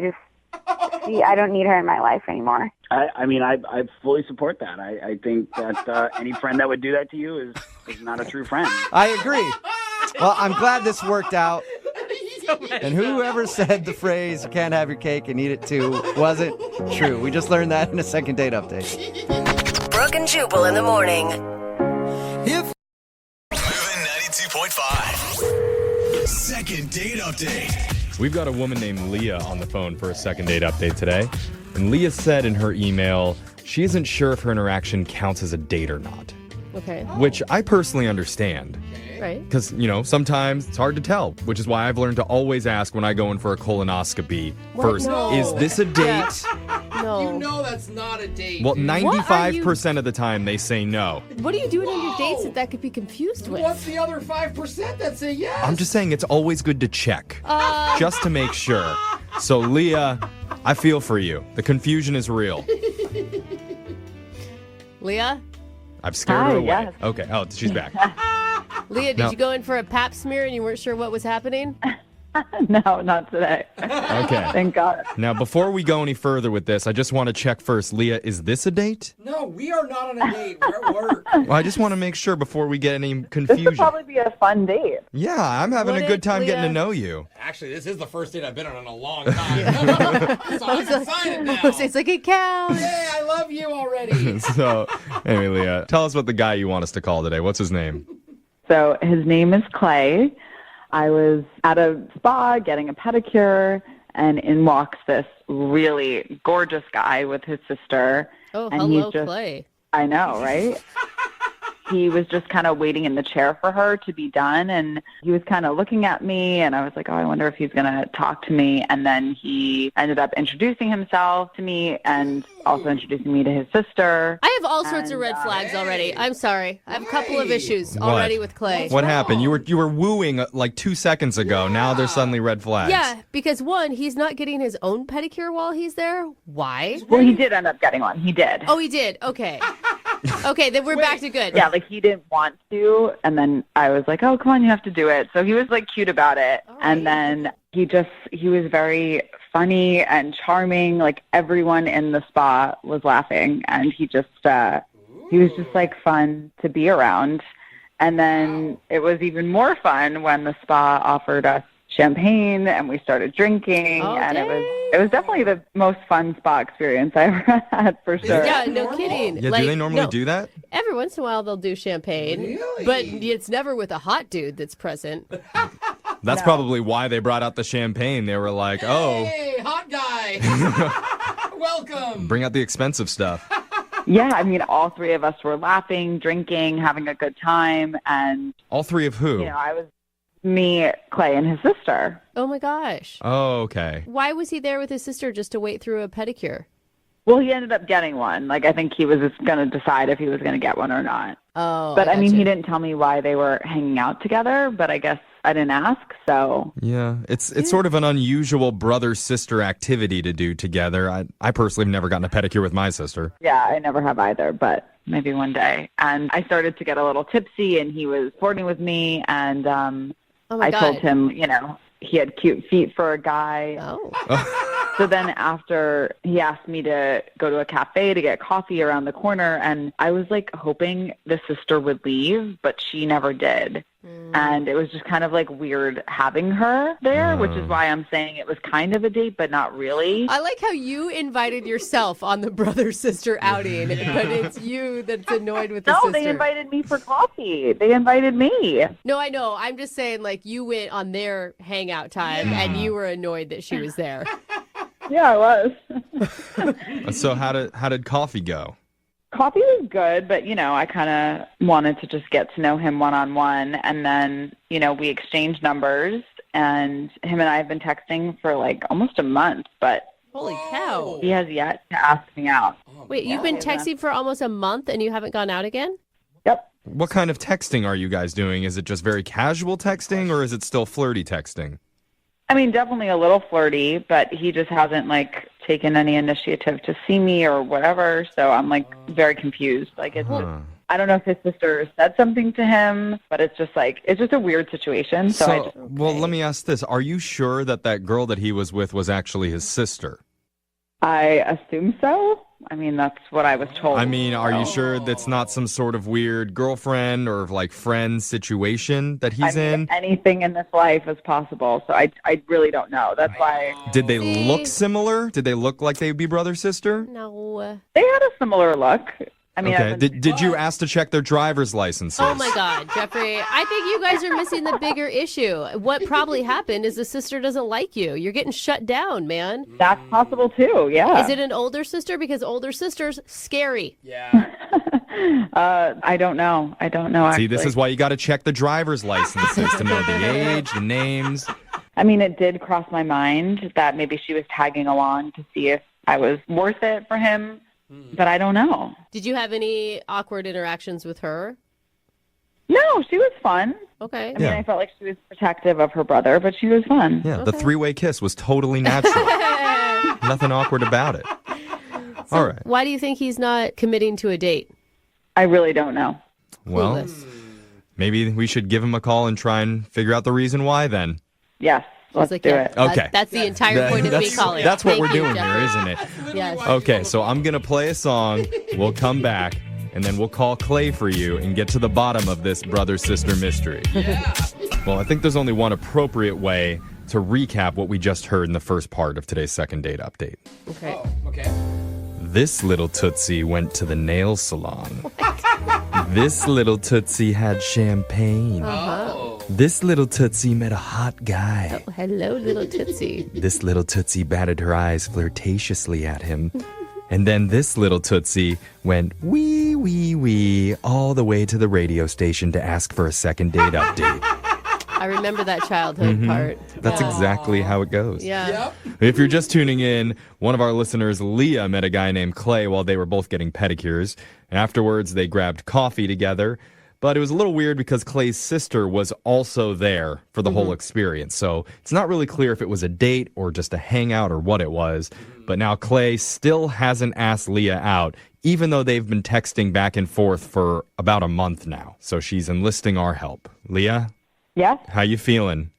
don't need her in my life anymore. I fully support that. I think that any friend that would do that to you is not a true friend. I agree. Well, I'm glad this worked out. And whoever said the phrase, you can't have your cake and eat it too, wasn't true. We just learned that in a second date update. Brooke and Jubal in the morning. Moving 92.5. Second date update. We've got a woman named Leah on the phone for a second date update today. And Leah said in her email she isn't sure if her interaction counts as a date or not. Okay. Which I personally understand. Right. Because, sometimes it's hard to tell, which is why I've learned to always ask when I go in for a colonoscopy first, No. is this a date No. You know that's not a date. Well, dude. 95% of the time they say no. What are you doing on your dates that could be confused with? What's the other 5% that say yes? I'm just saying it's always good to check, just to make sure. So, Leah, I feel for you. The confusion is real. Leah? I've scared her away. Yes. Okay. Oh, she's back. Leah, did No. you go in for a pap smear and you weren't sure what was happening? No, not today. Okay. Thank God. Now, before we go any further with this, I just want to check first. Leah, is this a date? No, we are not on a date. We're at work. Well, I just want to make sure before we get any This would confusion. probably be a fun date. Yeah, I'm having Would a good it, time getting to Leah? know you. Actually, this is the first date I've been on in a long time. So I can sign it now. It's like, it counts. Hey, I love you already. So, anyway, Leah, tell us what the guy you want us to call today. What's his name? So his name is Clay. I was at a spa getting a pedicure, and in walks this really gorgeous guy with his sister. Oh, and hello, he's just, Clay. I know, right? He was just kind of waiting in the chair for her to be done, and he was kind of looking at me, and I was like, oh, I wonder if he's going to talk to me. And then he ended up introducing himself to me and also introducing me to his sister. I have all sorts of red flags already. I'm sorry. I have a couple of issues already with Clay. What happened? You were wooing like 2 seconds ago. Now there's suddenly red flags. Yeah, because one, he's not getting his own pedicure while he's there. Why? Well, he did end up getting one. He did. Oh, he did. Okay. Okay, then we're back to good. Yeah, like he didn't want to, and then I was like, oh, come on, you have to do it. So he was like cute about it. And then he was very funny and charming. Like everyone in the spa was laughing, and he was just like fun to be around. And then it was even more fun when the spa offered us champagne and we started drinking, and it was definitely the most fun spa experience I ever had, for sure. Yeah, no kidding. Yeah, do they normally do that? Every once in a while they'll do champagne. Really? But it's never with a hot dude that's present. That's probably why they brought out the champagne. They were like, oh, Hey, hot guy. Welcome. bring out the expensive stuff. Yeah, I mean, all three of us were laughing, drinking, having a good time, and All three of who? I was me, Clay, and his sister. Oh my gosh. Oh, okay. Why was he there with his sister just to wait through a pedicure? Well, he ended up getting one. Like, I think he was just going to decide if he was going to get one or not. Oh, But I mean, gotcha. he didn't tell me why they were hanging out together, but I guess I didn't ask, so. Yeah, it's sort of an unusual brother-sister activity to do together. I personally have never gotten a pedicure with my sister. Yeah, I never have either, but maybe one day. And I started to get a little tipsy, and he was flirting with me, and Oh my I God. told him, he had cute feet for a guy. Oh. So then after he asked me to go to a cafe to get coffee around the corner, and I was like hoping the sister would leave, but she never did. And it was just kind of like weird having her there, which is why I'm saying it was kind of a date, but not really. I like how you invited yourself on the brother-sister outing, but it's you that's annoyed with the No, sister. they invited me for coffee. They invited me. No, I know. I'm just saying, like, you went on their hangout time, and you were annoyed that she was there. Yeah, I was. So how did coffee go? Coffee was good, but, I kind of wanted to just get to know him one-on-one. And then, we exchanged numbers, and him and I have been texting for like almost a month, but Holy cow. he has yet to ask me out. Wait, you've been texting for almost a month, and you haven't gone out again? Yep. What kind of texting are you guys doing? Is it just very casual texting, or is it still flirty texting? I mean, definitely a little flirty, but he just hasn't, like, taken any initiative to see me or whatever, so I'm, like, very confused. Like, it's just, I don't know if his sister said something to him, but it's just, like, it's just a weird situation, so I just... Well, let me ask this. Are you sure that girl that he was with was actually his sister? I assume so. I mean, that's what I was told. I mean, are you sure that's not some sort of weird girlfriend or, like, friend situation that he's in? Anything in this life is possible, so I really don't know. That's why... Did they look similar? Did they look like they'd be brother-sister? No. They had a similar look. I mean, Okay. Did you ask to check their driver's licenses? Oh my God, Jeffrey. I think you guys are missing the bigger issue. What probably happened is the sister doesn't like you. You're getting shut down, man. That's possible too, yeah. Is it an older sister? Because older sisters, scary. Yeah. I don't know. See, actually. this is why you got to check the driver's licenses to know the age, the names. I mean, it did cross my mind that maybe she was tagging along to see if I was worth it for him, but I don't know. Did you have any awkward interactions with her? No, she was fun. Okay. I mean, I felt like she was protective of her brother, but she was fun. Yeah, the three-way kiss was totally natural. Nothing awkward about it. All right. Why do you think he's not committing to a date? I really don't know. Well, Clueless. maybe we should give him a call and try and figure out the reason why then. Yes, let's do it. Okay. That's the entire point of me calling. That's what Thank we're you, doing Jeffrey. here, isn't it? Yes. Okay, so I'm going to play a song. We'll come back, and then we'll call Clay for you and get to the bottom of this brother-sister mystery. Well, I think there's only one appropriate way to recap what we just heard in the first part of today's second date update. Okay. Okay. This little Tootsie went to the nail salon. This little Tootsie had champagne. Uh-huh. This little Tootsie met a hot guy. Oh, hello, little Tootsie. This little Tootsie batted her eyes flirtatiously at him. And then this little Tootsie went wee, wee, wee all the way to the radio station to ask for a second date update. I remember that childhood part. That's exactly how it goes. Yeah. If you're just tuning in, one of our listeners, Leah, met a guy named Clay while they were both getting pedicures. Afterwards, they grabbed coffee together. But it was a little weird because Clay's sister was also there for the whole experience. So it's not really clear if it was a date or just a hangout or what it was. But now Clay still hasn't asked Leah out, even though they've been texting back and forth for about a month now. So she's enlisting our help. Leah? Yes? How you feeling?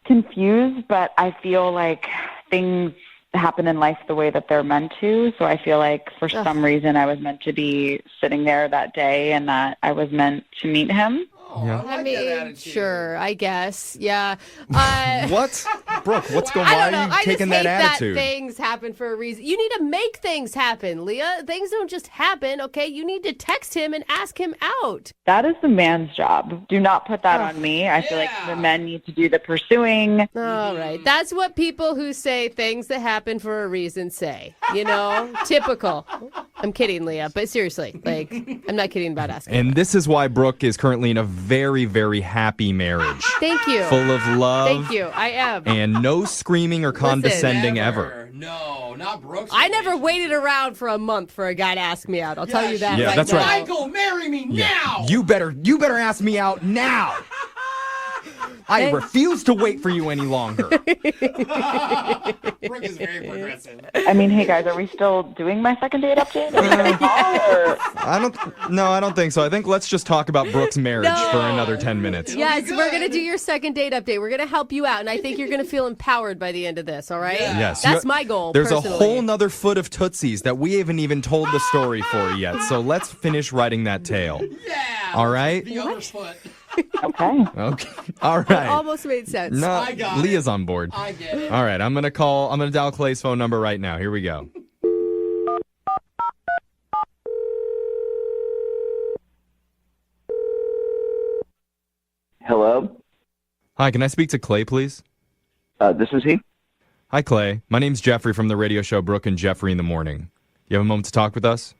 Confused, but I feel like things happen in life the way that they're meant to. So I feel like for some reason I was meant to be sitting there that day and that I was meant to meet him. Yeah. I mean, sure, I guess. Yeah. What? Brooke, what's going I on? don't Why know. are you I taking just hate that attitude? that things happen for a reason. You need to make things happen, Leah. Things don't just happen, okay? You need to text him and ask him out. That is the man's job. Do not put that on me. I feel like the men need to do the pursuing. All right. That's what people who say things that happen for a reason say. You know? Typical. I'm kidding, Leah, but seriously, like, I'm not kidding about asking. And this is why Brooke is currently in a very, very happy marriage. Thank you. Full of love. Thank you. I am. And no screaming or condescending ever. No, not Brooks. I never waited around for a month for a guy to ask me out. I'll tell you that. Yeah, right that's now. right. Michael, marry me now. You better ask me out now. I refuse to wait for you any longer. Brooke is very progressive. I mean, hey guys, are we still doing my second date update? I don't think so. I think let's just talk about Brooke's marriage for another 10 minutes. Yes, we're going to do your second date update. We're going to help you out, and I think you're going to feel empowered by the end of this, all right? Yes. That's my goal, There's personally. a whole nother foot of Tootsies that we haven't even told the story for yet. So let's finish writing that tale. Yeah. All right? The other foot. Okay. Okay. All It right. almost made sense. No, I got Leah's on board. I get it. All right, I'm going to dial Clay's phone number right now. Here we go. Hello? Hi, can I speak to Clay, please? This is he? Hi, Clay. My name's Jeffrey from the radio show Brooke and Jeffrey in the Morning. You have a moment to talk with us?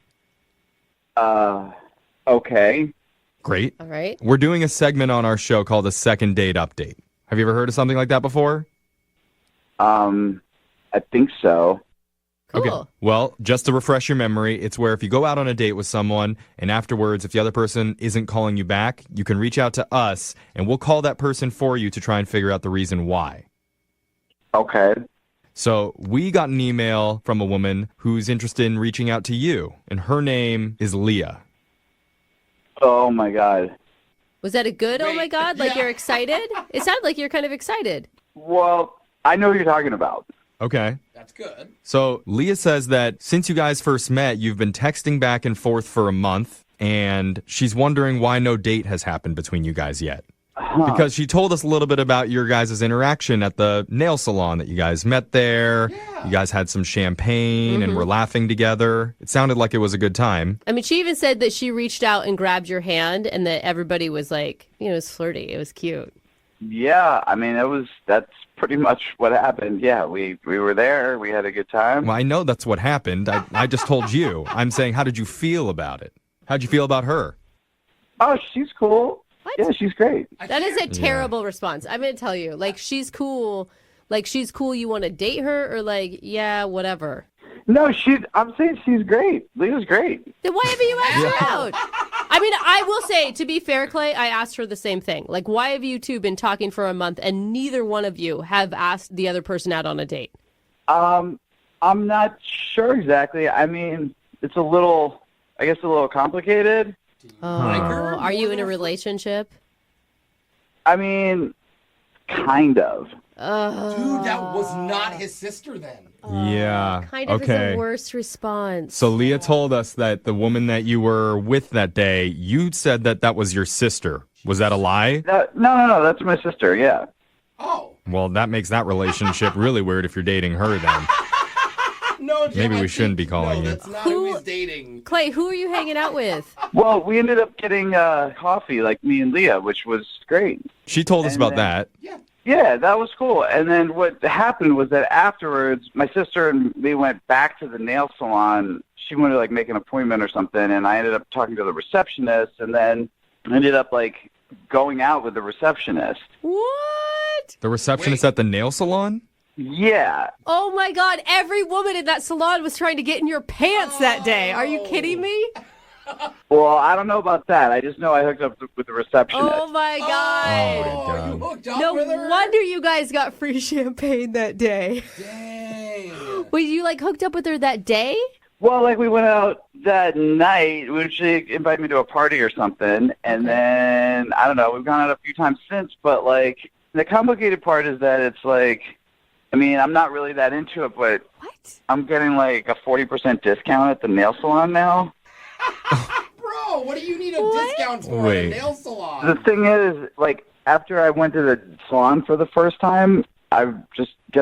Okay. Great. All right. We're doing a segment on our show called a second date update. Have you ever heard of something like that before? I think so. Cool. Okay. Well, just to refresh your memory, it's where if you go out on a date with someone and afterwards, if the other person isn't calling you back, you can reach out to us and we'll call that person for you to try and figure out the reason why. Okay. So we got an email from a woman who's interested in reaching out to you, and her name is Leah. Oh, my God. Was that a good, oh my God? Like you're excited? It sounded like you're kind of excited. Well, I know what you're talking about. Okay. That's good. So Leah says that since you guys first met, you've been texting back and forth for a month, and she's wondering why no date has happened between you guys yet. Because she told us a little bit about your guys' interaction at the nail salon, that you guys met there, you guys had some champagne and were laughing together. It sounded like it was a good time. I mean, she even said that she reached out and grabbed your hand and that everybody was like, you know, it was flirty. It was cute. Yeah, I mean, that's pretty much what happened. Yeah, we were there. We had a good time. Well, I know that's what happened. I just told you. I'm saying, how did you feel about it? How'd you feel about her? Oh, she's cool. What? Yeah, she's great. That is a terrible response. I'm going to tell you. Like, she's cool. Like, she's cool. You want to date her? Or, like, yeah, whatever. No, I'm saying she's great. Leah's great. Then why haven't you asked her out? I mean, I will say, to be fair, Clay, I asked her the same thing. Like, why have you two been talking for a month and neither one of you have asked the other person out on a date? I'm not sure exactly. I mean, it's a little complicated. Oh, are you in a relationship? I mean, kind of. Dude, that was not his sister then. Yeah. Kind of is the worst response. So Leah told us that the woman that you were with that day, you said that was your sister. Was that a lie? No, that's my sister, yeah. Oh. Well, that makes that relationship really weird if you're dating her then. No, Jim, Maybe we shouldn't be calling you. That's not who he's dating. Clay, who are you hanging out with? Well, we ended up getting coffee, like me and Leah, which was great. She told us about that. Yeah, that was cool. And then what happened was that afterwards, my sister and me went back to the nail salon. She wanted to, like, make an appointment or something, and I ended up talking to the receptionist, and then ended up, like, going out with the receptionist. What? The receptionist at the nail salon? Yeah. Oh, my God. Every woman in that salon was trying to get in your pants that day. Are you kidding me? Well, I don't know about that. I just know I hooked up with the receptionist. Oh, my God. You hooked up No with her? wonder you guys got free champagne that day. Dang. Wait, you, like, hooked up with her that day? Well, like, we went out that night. She invited me to a party or something, and then, I don't know, we've gone out a few times since, but, like, the complicated part is that it's, like, I mean, I'm not really that into it, but I'm getting, like, a 40% discount at the nail salon now. Bro, what do you need a discount for at a nail salon? The thing is, like, after I went to the salon for the first time, I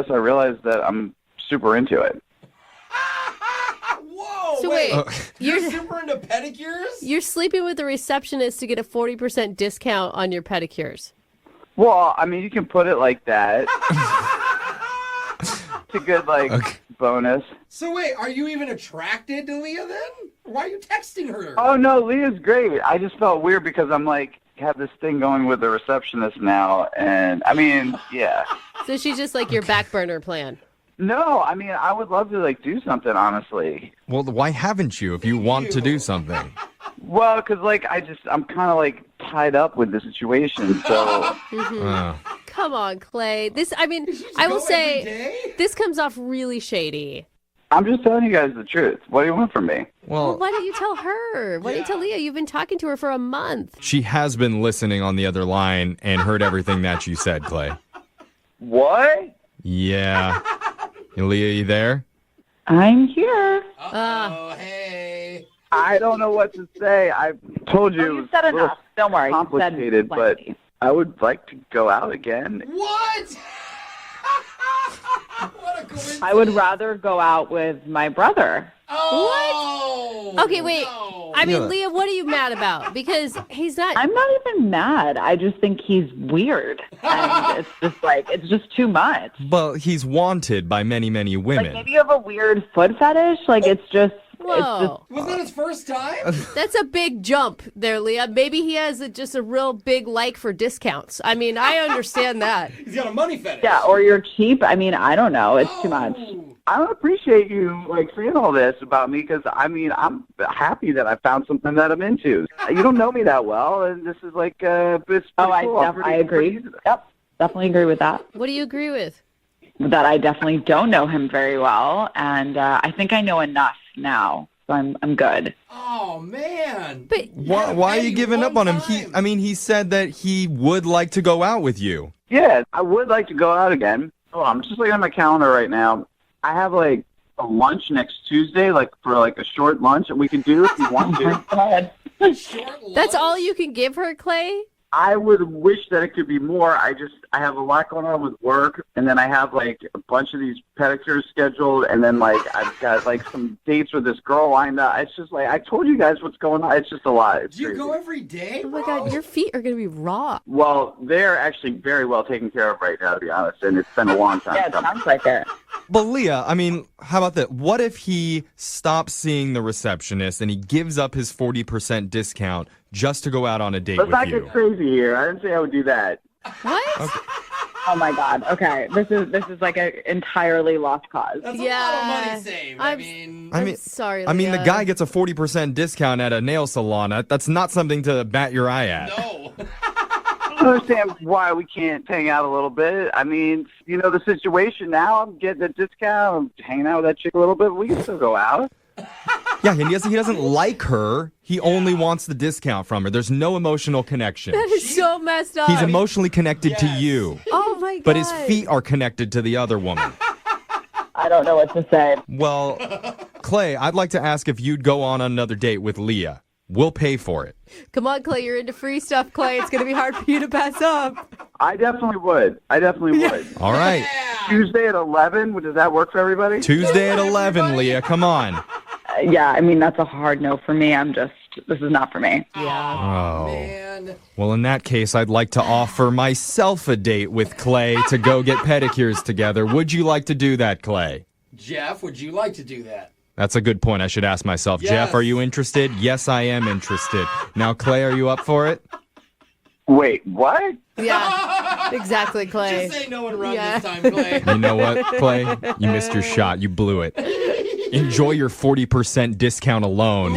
realized that I'm super into it. Whoa, So wait, you're super into pedicures? You're sleeping with the receptionist to get a 40% discount on your pedicures. Well, I mean, you can put it like that. It's a good, like, bonus. So wait, are you even attracted to Leah then? Why are you texting her? Oh, no, Leah's great. I just felt weird because I'm, like, have this thing going with the receptionist now, and, I mean, yeah. So she's just like your back burner plan. No, I mean, I would love to, like, do something, honestly. Well, why haven't you if you want to do something? Well, because, like, I'm kind of, like, tied up with the situation, so. Come on, Clay. I will say, this comes off really shady. I'm just telling you guys the truth. What do you want from me? Well, why don't you tell her? Why don't you tell Leah? You've been talking to her for a month. She has been listening on the other line and heard everything that you said, Clay. What? Yeah. Leah, you there? I'm here. Oh, hey. I don't know what to say. I told you. You said enough. Don't worry. Complicated, but I would like to go out again. What? What a coincidence. I would rather go out with my brother. Oh, what? Okay, wait. No. I mean, Leah, what are you mad about? Because he's not. I'm not even mad. I just think he's weird. And it's just like, it's just too much. But he's wanted by many, many women. Like, maybe you have a weird foot fetish. Like, it's just. Whoa. Was that his first time? That's a big jump there, Leah. Maybe he has just a real big like for discounts. I mean, I understand that. He's got a money fetish. Yeah, or you're cheap. I mean, I don't know. It's too much. I don't appreciate you, like, saying all this about me because, I mean, I'm happy that I found something that I'm into. You don't know me that well, and this is, like, it's cool. I agree. Yep, definitely agree with that. What do you agree with? That I definitely don't know him very well, and I think I know enough now, so I'm good. Oh, man. But why are you giving up on him? He said that he would like to go out with you. Yeah, I would like to go out again. Oh, I'm just looking at my calendar right now. I have, like, a lunch next Tuesday, like, for, like, a short lunch that we can do if you want to. That's all you can give her, Clay? I would wish that it could be more. I have a lot going on with work, and then I have, like, a bunch of these pedicures scheduled, and then, like, I've got, like, some dates with this girl lined up. It's just, like, I told you guys what's going on. It's just a lot. It's Do you crazy. go every day? Oh, my God, your feet are going to be raw. Well, they're actually very well taken care of right now, to be honest, and it's been a long time. Yeah, it sounds like it. But Leah, I mean, how about that? What if he stops seeing the receptionist and he gives up his 40% discount just to go out on a date Let's with not you? get crazy here. I didn't say I would do that. What? Okay. Oh my God. Okay, this is like an entirely lost cause. That's a lot of money saved. I'm sorry, I mean, the Leah. guy gets a 40% discount at a nail salon. That's not something to bat your eye at. No. I don't understand why we can't hang out a little bit. I mean, you know the situation now. I'm getting a discount. I'm hanging out with that chick a little bit. We can still go out. Yeah, and he doesn't like her. He only wants the discount from her. There's no emotional connection. That is so messed up. He's emotionally connected to you. Oh my God. But his feet are connected to the other woman. I don't know what to say. Well, Clay, I'd like to ask if you'd go on another date with Leah. We'll pay for it. Come on, Clay. You're into free stuff, Clay. It's going to be hard for you to pass up. I definitely would. All right. Tuesday at 11. Does that work for everybody? Tuesday at 11, Leah. Come on. Yeah, I mean, that's a hard no for me. This is not for me. Yeah. Oh. Man. Well, in that case, I'd like to offer myself a date with Clay to go get pedicures together. Would you like to do that, Clay? Jeff, would you like to do that? That's a good point. I should ask myself. Yes. Jeff, are you interested? Yes, I am interested. Now, Clay, are you up for it? Wait, what? Yeah. Exactly, Clay. Just say no and run Yeah. this time, Clay. You know what, Clay? You missed your shot. You blew it. Enjoy your 40% discount alone.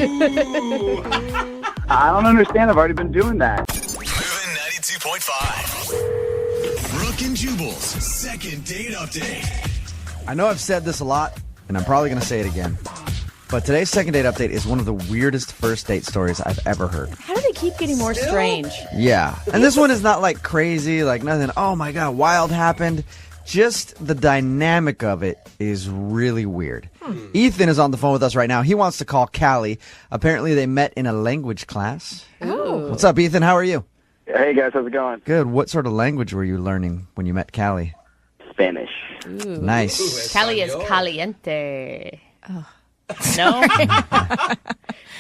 I don't understand. I've already been doing that. Moving 92.5. Brooke and Jubal's second date update. I know I've said this a lot, and I'm probably going to say it again. But today's second date update is one of the weirdest first date stories I've ever heard. How do they keep getting more strange? Yeah. And this one is not like crazy, like nothing, oh my God, wild happened. Just the dynamic of it is really weird. Ethan is on the phone with us right now. He wants to call Callie. Apparently they met in a language class. Ooh. What's up, Ethan? How are you? Hey, guys. How's it going? Good. What sort of language were you learning when you met Callie? Spanish. Ooh. Nice. Cali is caliente. No?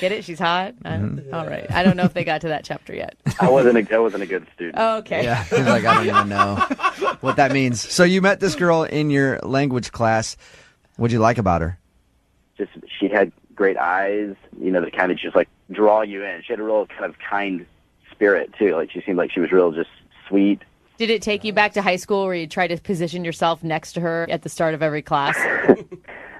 Get it? She's hot? All right. I don't know if they got to that chapter yet. I wasn't a good student. Oh, okay. Yeah. He's like, I don't even know what that means. So you met this girl in your language class. What'd you like about her? Just she had great eyes, you know, that kind of just like draw you in. She had a real kind of kind spirit too. Like she seemed like she was real just sweet. Did it take you back to high school where you tried to position yourself next to her at the start of every class?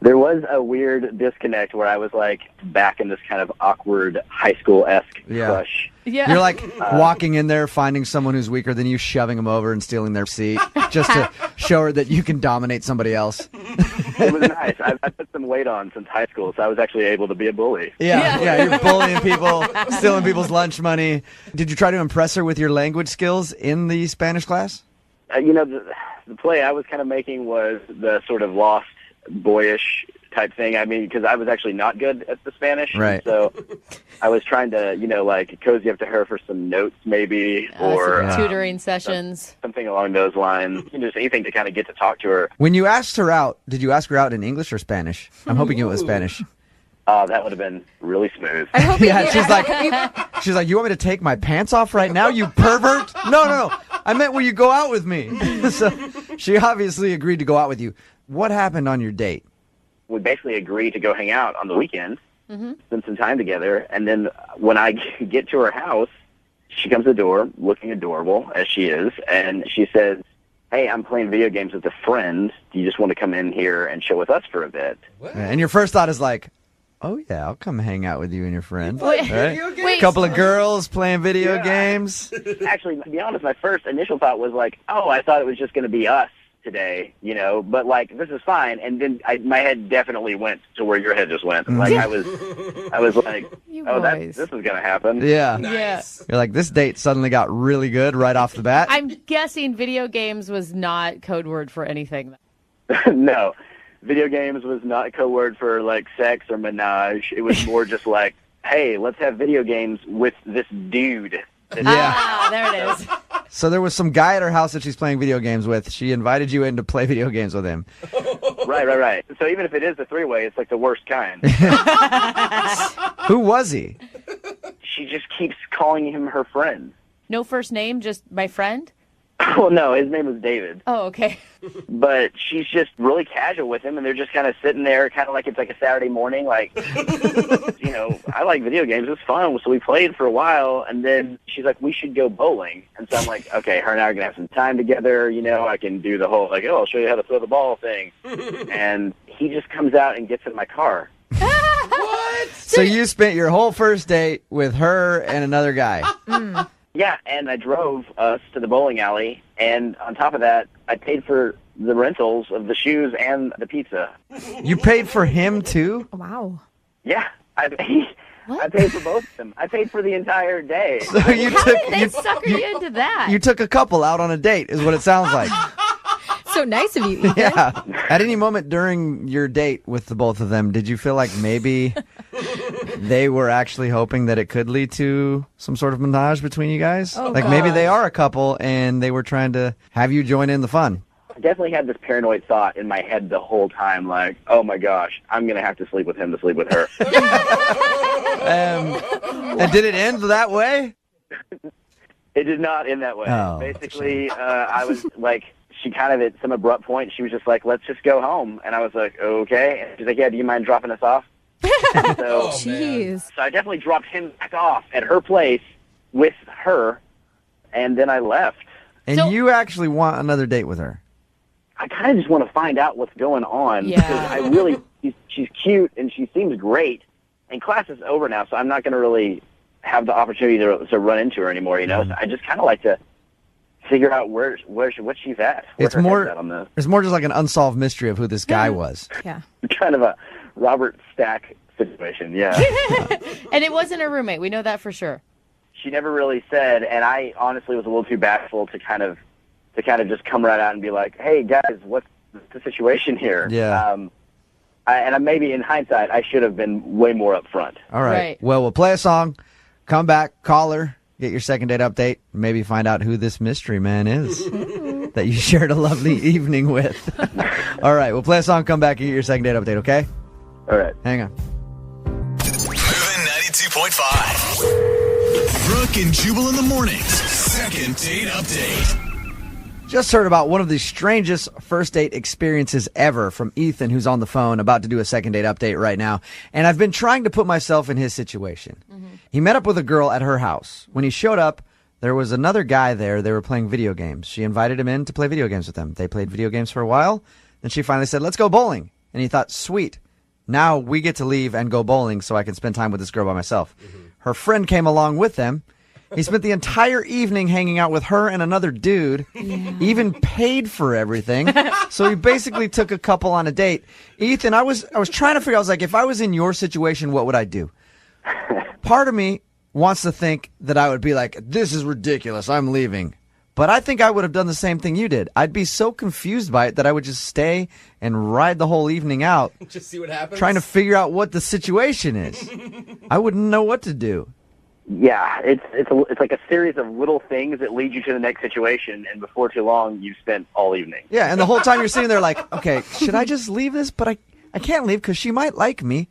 There was a weird disconnect where I was like back in this kind of awkward high school-esque crush. Yeah. You're like walking in there, finding someone who's weaker than you, shoving them over and stealing their seat just to show her that you can dominate somebody else. It was nice. I put some weight on since high school, so I was actually able to be a bully. Yeah, you're bullying people, stealing people's lunch money. Did you try to impress her with your language skills in the Spanish class? You know, the play I was kind of making was the sort of lost boyish type thing. I mean, because I was actually not good at the Spanish. Right. So I was trying to, you know, like cozy up to her for some notes maybe or some tutoring sessions. something along those lines. You know, just anything to kind of get to talk to her. When you asked her out, did you ask her out in English or Spanish? I'm hoping it was Spanish. That would have been really smooth. Yeah, she's like, you want me to take my pants off right now, you pervert? No. I meant when you go out with me. So she obviously agreed to go out with you. What happened on your date? We basically agreed to go hang out on the weekends, spend some time together, and then when I get to her house, she comes to the door looking adorable, as she is, and she says, hey, I'm playing video games with a friend. Do you just want to come in here and chill with us for a bit? And your first thought is like, oh, yeah, I'll come hang out with you and your friend. Wait, Right? Couple of girls playing video games. Actually, to be honest, my first initial thought was like, oh, I thought it was just going to be us today, you know, but like, this is fine. And then my head definitely went to where your head just went. Like, I was like, this is going to happen. Yeah. Yes. You're like, this date suddenly got really good right off the bat. I'm guessing video games was not code word for anything. No. Video games was not a code word for like sex or menage. It was more just like, hey, let's have video games with this dude. Ah, there it is. So there was some guy at her house that she's playing video games with. She invited you in to play video games with him. Right. So even if it is a three-way, it's like the worst kind. Who was he? She just keeps calling him her friend. No first name, just my friend? Well, no, his name was David. Oh, okay. But she's just really casual with him, and they're just kind of sitting there, kind of like it's like a Saturday morning. Like, I like video games. It's fun. So we played for a while, and then she's like, we should go bowling. And so I'm like, okay, her and I are going to have some time together. I can do the whole, like, I'll show you how to throw the ball thing. And he just comes out and gets in my car. What? So you spent your whole first date with her and another guy. Yeah, and I drove us to the bowling alley, and on top of that, I paid for the rentals of the shoes and the pizza. You paid for him, too? Wow. Yeah, I paid for both of them. I paid for the entire day. So you How took, did they sucker you into that? you took a couple out on a date, is what it sounds like. So nice of you, Ethan. Yeah. At any moment during your date with the both of them, did you feel like maybe they were actually hoping that it could lead to some sort of menage between you guys? Oh, like maybe gosh. they are a couple and they were trying to have you join in the fun. I definitely had this paranoid thought in my head the whole time, like, oh my gosh, I'm going to have to sleep with him to sleep with her. And did it end that way? It did not end that way. Oh, Basically, I was like, she kind of at some abrupt point, she was just like, let's just go home. And I was like, okay. And she's like, yeah, do you mind dropping us off? So, Jeez. so I definitely dropped him back off at her place with her, and then I left. And you actually want another date with her? I kind of just want to find out what's going on. Yeah. Because I really, she's cute, and she seems great. And class is over now, so I'm not going to really have the opportunity to run into her anymore, So I just kind of like to figure out what she's at. Where It's her more, head's at on this. it's more just like an unsolved mystery of who this guy was. Yeah. Kind of a Robert Stack situation, yeah. And it wasn't a roommate. We know that for sure. She never really said, and I honestly was a little too bashful to kind of just come right out and be like, hey, guys, what's the situation here? Yeah. And maybe in hindsight, I should have been way more upfront. All right. Right. Well, we'll play a song, come back, call her, get your second date update, maybe find out who this mystery man is that you shared a lovely evening with. All right. We'll play a song, come back, and get your second date update, okay? All right. Hang on. Moving 92.5. Brooke and Jubal in the mornings. Second date update. Just heard about one of the strangest first date experiences ever from Ethan, who's on the phone about to do a second date update right now. And I've been trying to put myself in his situation. He met up with a girl at her house. When he showed up, there was another guy there. They were playing video games. She invited him in to play video games with them. They played video games for a while. Then she finally said, let's go bowling. And he thought, sweet. Now we get to leave and go bowling so I can spend time with this girl by myself. Her friend came along with them. He spent the entire evening hanging out with her and another dude, even paid for everything. So he basically took a couple on a date. Ethan, I was trying to figure out, I was like, if I was in your situation, what would I do? Part of me wants to think that I would be like, this is ridiculous, I'm leaving. But I think I would have done the same thing you did. I'd be so confused by it that I would just stay and ride the whole evening out, Just see what happens. trying to figure out what the situation is. I wouldn't know what to do. Yeah, it's like a series of little things that lead you to the next situation, and before too long, you've spent all evening. Yeah, and the whole time you're sitting there like, okay, should I just leave this? But I can't leave because she might like me,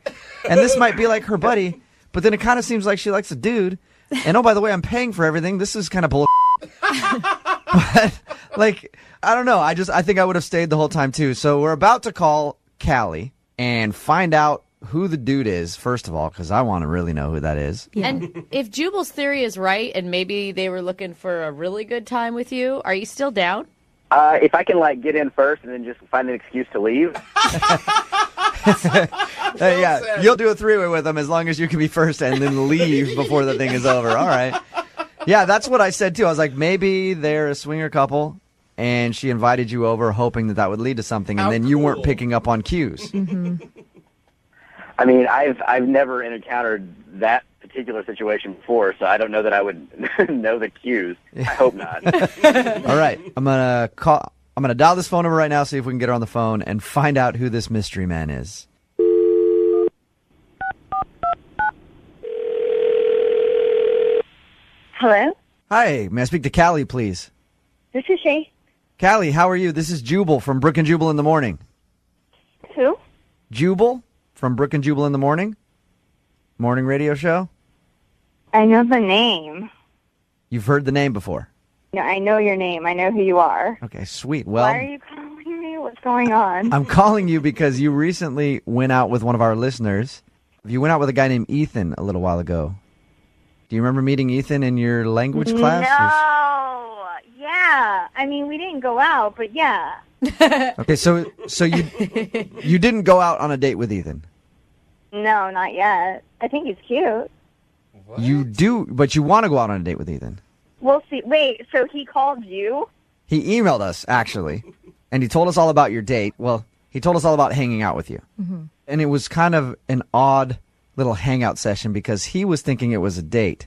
and this might be like her buddy, but then it kind of seems like she likes a dude. And oh, by the way, I'm paying for everything. This is kind of bull. But, like, I don't know. I think I would have stayed the whole time, too. So we're about to call Callie and find out who the dude is, first of all, because I want to really know who that is. Yeah. And if Jubal's theory is right and maybe they were looking for a really good time with you, are you still down? If I can, get in first and then just find an excuse to leave. Hey, yeah, you'll do a three-way with them as long as you can be first and then leave before the thing is over. All right. Yeah, that's what I said, too. I was like, maybe they're a swinger couple, and she invited you over hoping that would lead to something, and then you weren't picking up on cues. I mean, I've never encountered that particular situation before, so I don't know that I would know the cues. I hope not. All right, I'm gonna dial this phone number right now, see if we can get her on the phone and find out who this mystery man is. Hello? Hi, may I speak to Callie, please? This is she. Callie, how are you? This is Jubal from Brooke and Jubal in the morning. Who? Jubal from Brooke and Jubal in the morning? Morning radio show? I know the name. You've heard the name before? I know your name. I know who you are. Okay, sweet. Well, Why are you calling me? What's going on? I'm calling you because you recently went out with one of our listeners. You went out with a guy named Ethan a little while ago. Do you remember meeting Ethan in your language class? No. Yeah. I mean, we didn't go out, but yeah. Okay, so you didn't go out on a date with Ethan. No, not yet. I think he's cute. What? You do, but you want to go out on a date with Ethan. We'll see. Wait, so he called you? He emailed us, actually, and he told us all about your date. Well, he told us all about hanging out with you. Mm-hmm. And it was kind of an odd little hangout session because he was thinking it was a date.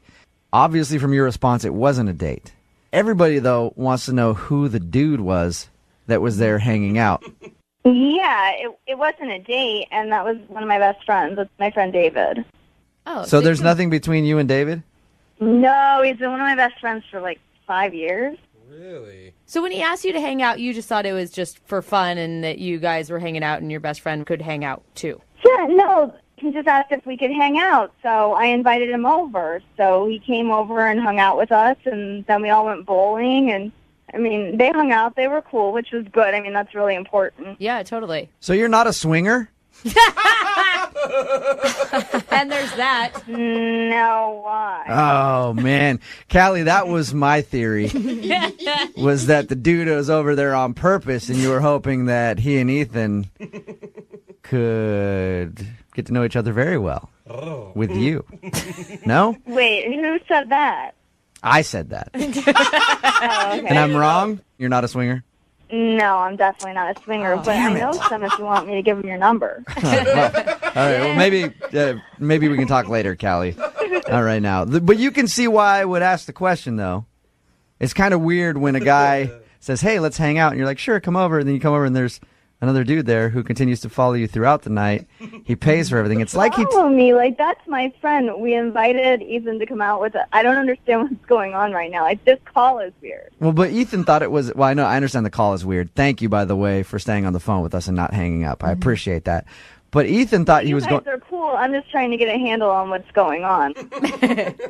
Obviously, from your response, it wasn't a date. Everybody, though, wants to know who the dude was that was there hanging out. Yeah, it wasn't a date, and that was one of my best friends. That's my friend David. Oh, So there's nothing between you and David? No, he's been one of my best friends for like 5 years. Really? So when he asked you to hang out, you just thought it was just for fun and that you guys were hanging out and your best friend could hang out too? Yeah, no, he just asked if we could hang out, so I invited him over. So he came over and hung out with us, and then we all went bowling, and I mean, they hung out. They were cool, which was good. I mean, that's really important. Yeah, totally. So you're not a swinger? And there's that. No, why? Oh, man. Callie, that was my theory, was that the dude was over there on purpose, and you were hoping that he and Ethan could get to know each other very well with you. No? Wait, who said that? I said that. Oh, okay. And I'm wrong? You're not a swinger? No, I'm definitely not a swinger, but I know some if you want me to give him your number. All right. Well, maybe we can talk later, Callie. All right, now. But you can see why I would ask the question, though. It's kind of weird when a guy says, hey, let's hang out. And you're like, sure, come over. And then you come over and there's another dude there who continues to follow you throughout the night. He pays for everything. It's like he... Follow me. Like, that's my friend. We invited Ethan to come out with us. I don't understand what's going on right now. Like, this call is weird. Well, but Ethan thought it was... Well, I understand the call is weird. Thank you, by the way, for staying on the phone with us and not hanging up. I appreciate that. But Ethan thought he was going... You guys are cool. I'm just trying to get a handle on what's going on.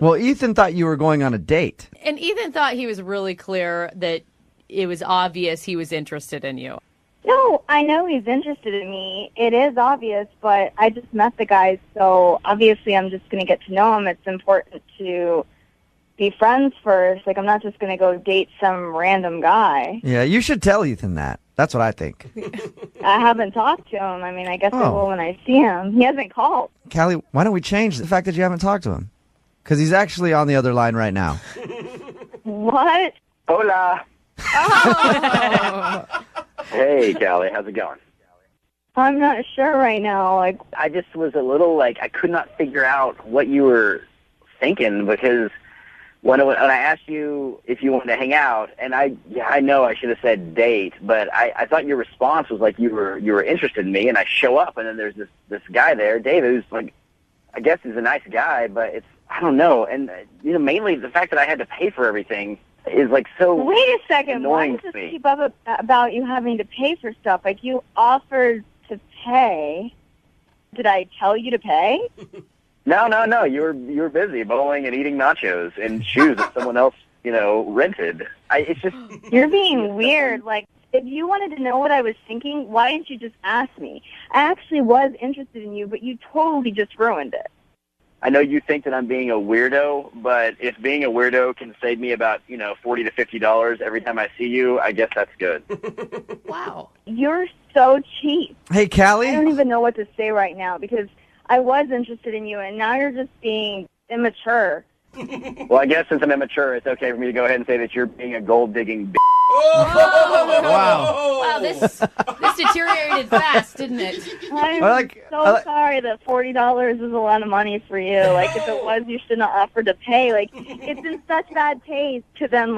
Well, Ethan thought you were going on a date. And Ethan thought he was really clear that it was obvious he was interested in you. No, I know he's interested in me. It is obvious, but I just met the guy, so obviously I'm just going to get to know him. It's important to be friends first. Like, I'm not just going to go date some random guy. Yeah, you should tell Ethan that. That's what I think. I haven't talked to him. I mean, I guess I will when I see him. He hasn't called. Callie, why don't we change the fact that you haven't talked to him? Because he's actually on the other line right now. What? Hola. Oh. Hey, Callie, how's it going? I'm not sure right now. Like, I just was a little, I could not figure out what you were thinking because when I asked you if you wanted to hang out, and I know I should have said date, but I thought your response was like you were interested in me, and I show up, and then there's this guy there, David, who's like, I guess he's a nice guy, but I don't know, and mainly the fact that I had to pay for everything is like so. wait a second. Why annoying does to this me. keep up about you having to pay for stuff? Like, you offered to pay. Did I tell you to pay? No. You were busy bowling and eating nachos and shoes that someone else, rented. It's just You're being weird. Like, if you wanted to know what I was thinking, why didn't you just ask me? I actually was interested in you, but you totally just ruined it. I know you think that I'm being a weirdo, but if being a weirdo can save me about, $40 to $50 every time I see you, I guess that's good. Wow. You're so cheap. Hey, Callie? I don't even know what to say right now because I was interested in you, and now you're just being immature. Well, I guess since I'm immature, it's okay for me to go ahead and say that you're being a gold-digging Wow, this deteriorated fast, didn't it? I'm so sorry that $40 is a lot of money for you. Like, if it was, you shouldn't have offered to pay. Like, it's in such bad taste to then,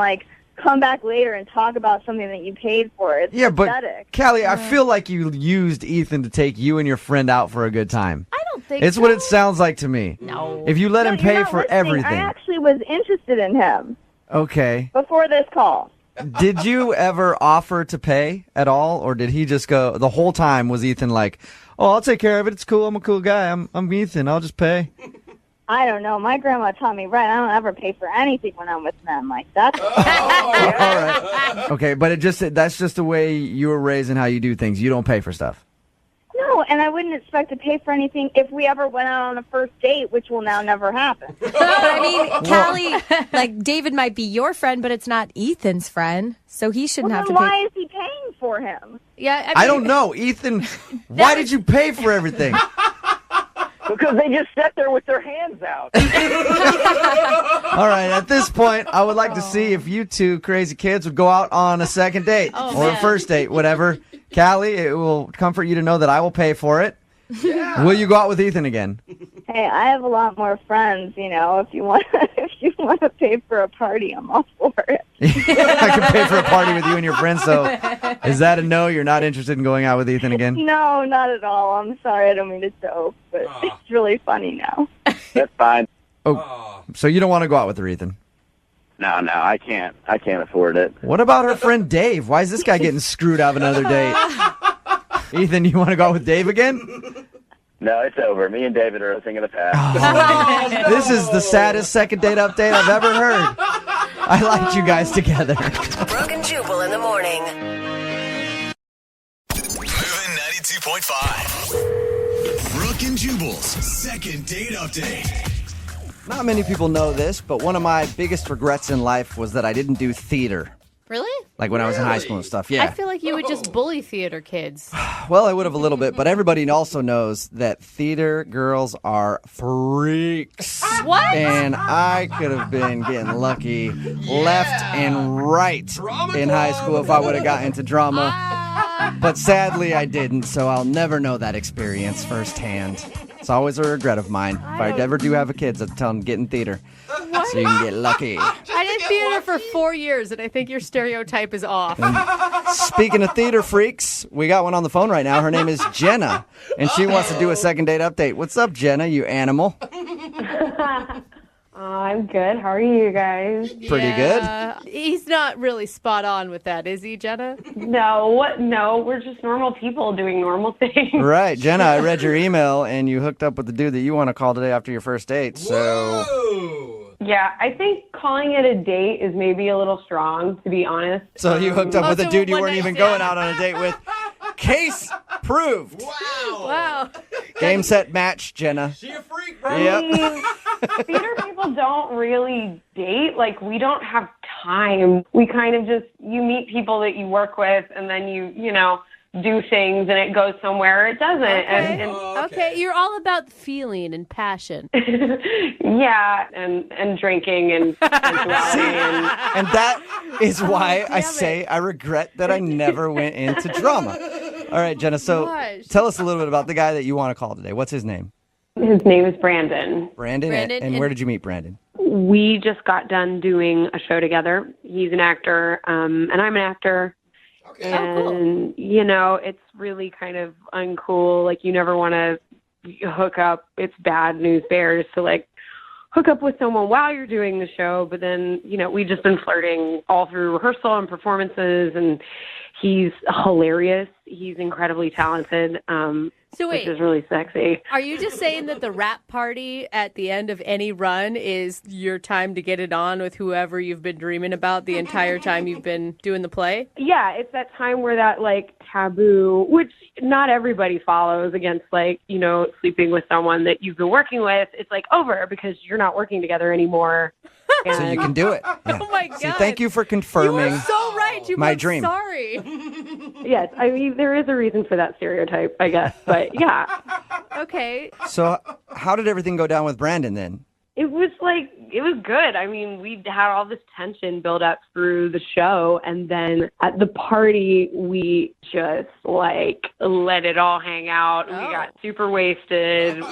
come back later and talk about something that you paid for. It's pathetic. But Callie, I feel like you used Ethan to take you and your friend out for a good time. I don't think It's what it sounds like to me. No. If you let him you're pay not for listening. everything. I actually was interested in him Okay. before this call. Did you ever offer to pay at all, or did he just go the whole time? Was Ethan like, "Oh, I'll take care of it. It's cool. I'm a cool guy. I'm Ethan. I'll just pay." I don't know. My grandma taught me right. I don't ever pay for anything when I'm with men. Like that's All right. Okay, but that's just the way you were raised and how you do things. You don't pay for stuff. no, and I wouldn't expect to pay for anything if we ever went out on a first date, which will now never happen. But I mean, Callie, like David might be your friend, but it's not Ethan's friend, so he shouldn't have to pay. Why is he paying for him? Yeah, I don't know, Ethan. Why did you pay for everything? Because they just sat there with their hands out. All right, at this point, I would like to see if you two crazy kids would go out on a second date or a first date, whatever. Callie, it will comfort you to know that I will pay for it. Yeah. Will you go out with Ethan again? Hey, I have a lot more friends. You know, if you want to pay for a party, I'm all for it. I can pay for a party with you and your friends. So, is that a no? You're not interested in going out with Ethan again? No, not at all. I'm sorry, I don't mean to joke, but it's really funny now. That's fine. Oh, so you don't want to go out with her, Ethan? No, I can't. I can't afford it. What about her friend Dave? Why is this guy getting screwed out of another date? Ethan, you want to go out with Dave again? No, it's over. Me and David are a thing of the past. This is the saddest second date update I've ever heard. I liked you guys together. Brooke and Jubal in the morning. Moving 92.5. Brooke and Jubal's second date update. Not many people know this, but one of my biggest regrets in life was that I didn't do theater. Really? Like when I was in high school and stuff, yeah. I feel like you would just bully theater kids. Well, I would have a little bit, but everybody also knows that theater girls are freaks. What? And I could have been getting lucky left and right in high school if I would have got into drama. But sadly, I didn't, so I'll never know that experience firsthand. It's always a regret of mine. If I ever do have a kid, I'll tell them get in theater. What? So you can get lucky. I did theater for 4 years, and I think your stereotype is off. Speaking of theater freaks, we got one on the phone right now. Her name is Jenna, and she wants to do a second date update. What's up, Jenna, you animal? I'm good. How are you guys? Pretty good. He's not really spot on with that, is he, Jenna? No, we're just normal people doing normal things. Right, Jenna, I read your email, and you hooked up with the dude that you want to call today after your first date, so... Yeah, I think calling it a date is maybe a little strong, to be honest. So you hooked up with a dude you weren't even going out on a date with. Case proved. Wow. Game, set, match, Jenna. She a freak, I mean, theater people don't really date. Like, we don't have time. We kind of just, you meet people that you work with, and then you know, do things, and it goes somewhere, or it doesn't. Okay. And Okay, you're all about feeling and passion. yeah, and drinking and sensuality. And that is why I say I regret that I never went into drama. All right, Jenna, so tell us a little bit about the guy that you want to call today. What's his name? His name is Brandon. Brandon? And where did you meet Brandon? We just got done doing a show together. He's an actor, and I'm an actor. Okay. And, you know, it's really kind of uncool. Like, you never want to hook up. It's bad news bears to, like, hook up with someone while you're doing the show. But then, you know, we've just been flirting all through rehearsal and performances. And he's hilarious. He's incredibly talented. Which is really sexy. Are you just saying that the rap party at the end of any run is your time to get it on with whoever you've been dreaming about the entire time you've been doing the play? Yeah, it's that time where that, like, taboo, which not everybody follows against, like, you know, sleeping with someone that you've been working with, it's, like, over because you're not working together anymore. So you can do it. Yeah. Oh, my God. See, thank you for confirming You are so right. You my were dream. Sorry. Yes, I mean, there is a reason for that stereotype, I guess. But, yeah. Okay. So how did everything go down with Brandon then? It was good. I mean, we had all this tension build up through the show. And then at the party, we just, like, let it all hang out. We got super wasted.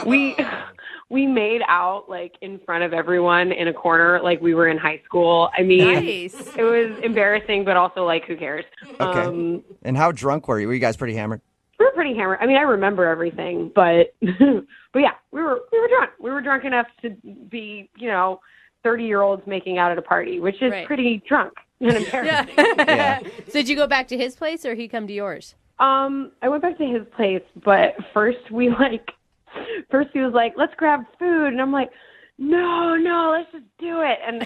We made out, like, in front of everyone in a corner like we were in high school. I mean, Nice. It was embarrassing, but also, like, who cares? Okay. And how drunk were you? Were you guys pretty hammered? We were pretty hammered. I mean, I remember everything, but but yeah, we were drunk. We were drunk enough to be, you know, 30-year-olds making out at a party, which is pretty drunk and embarrassing. Yeah. So did you go back to his place or he come to yours? I went back to his place, but first he was like, let's grab food. And I'm like, no, let's just do it. And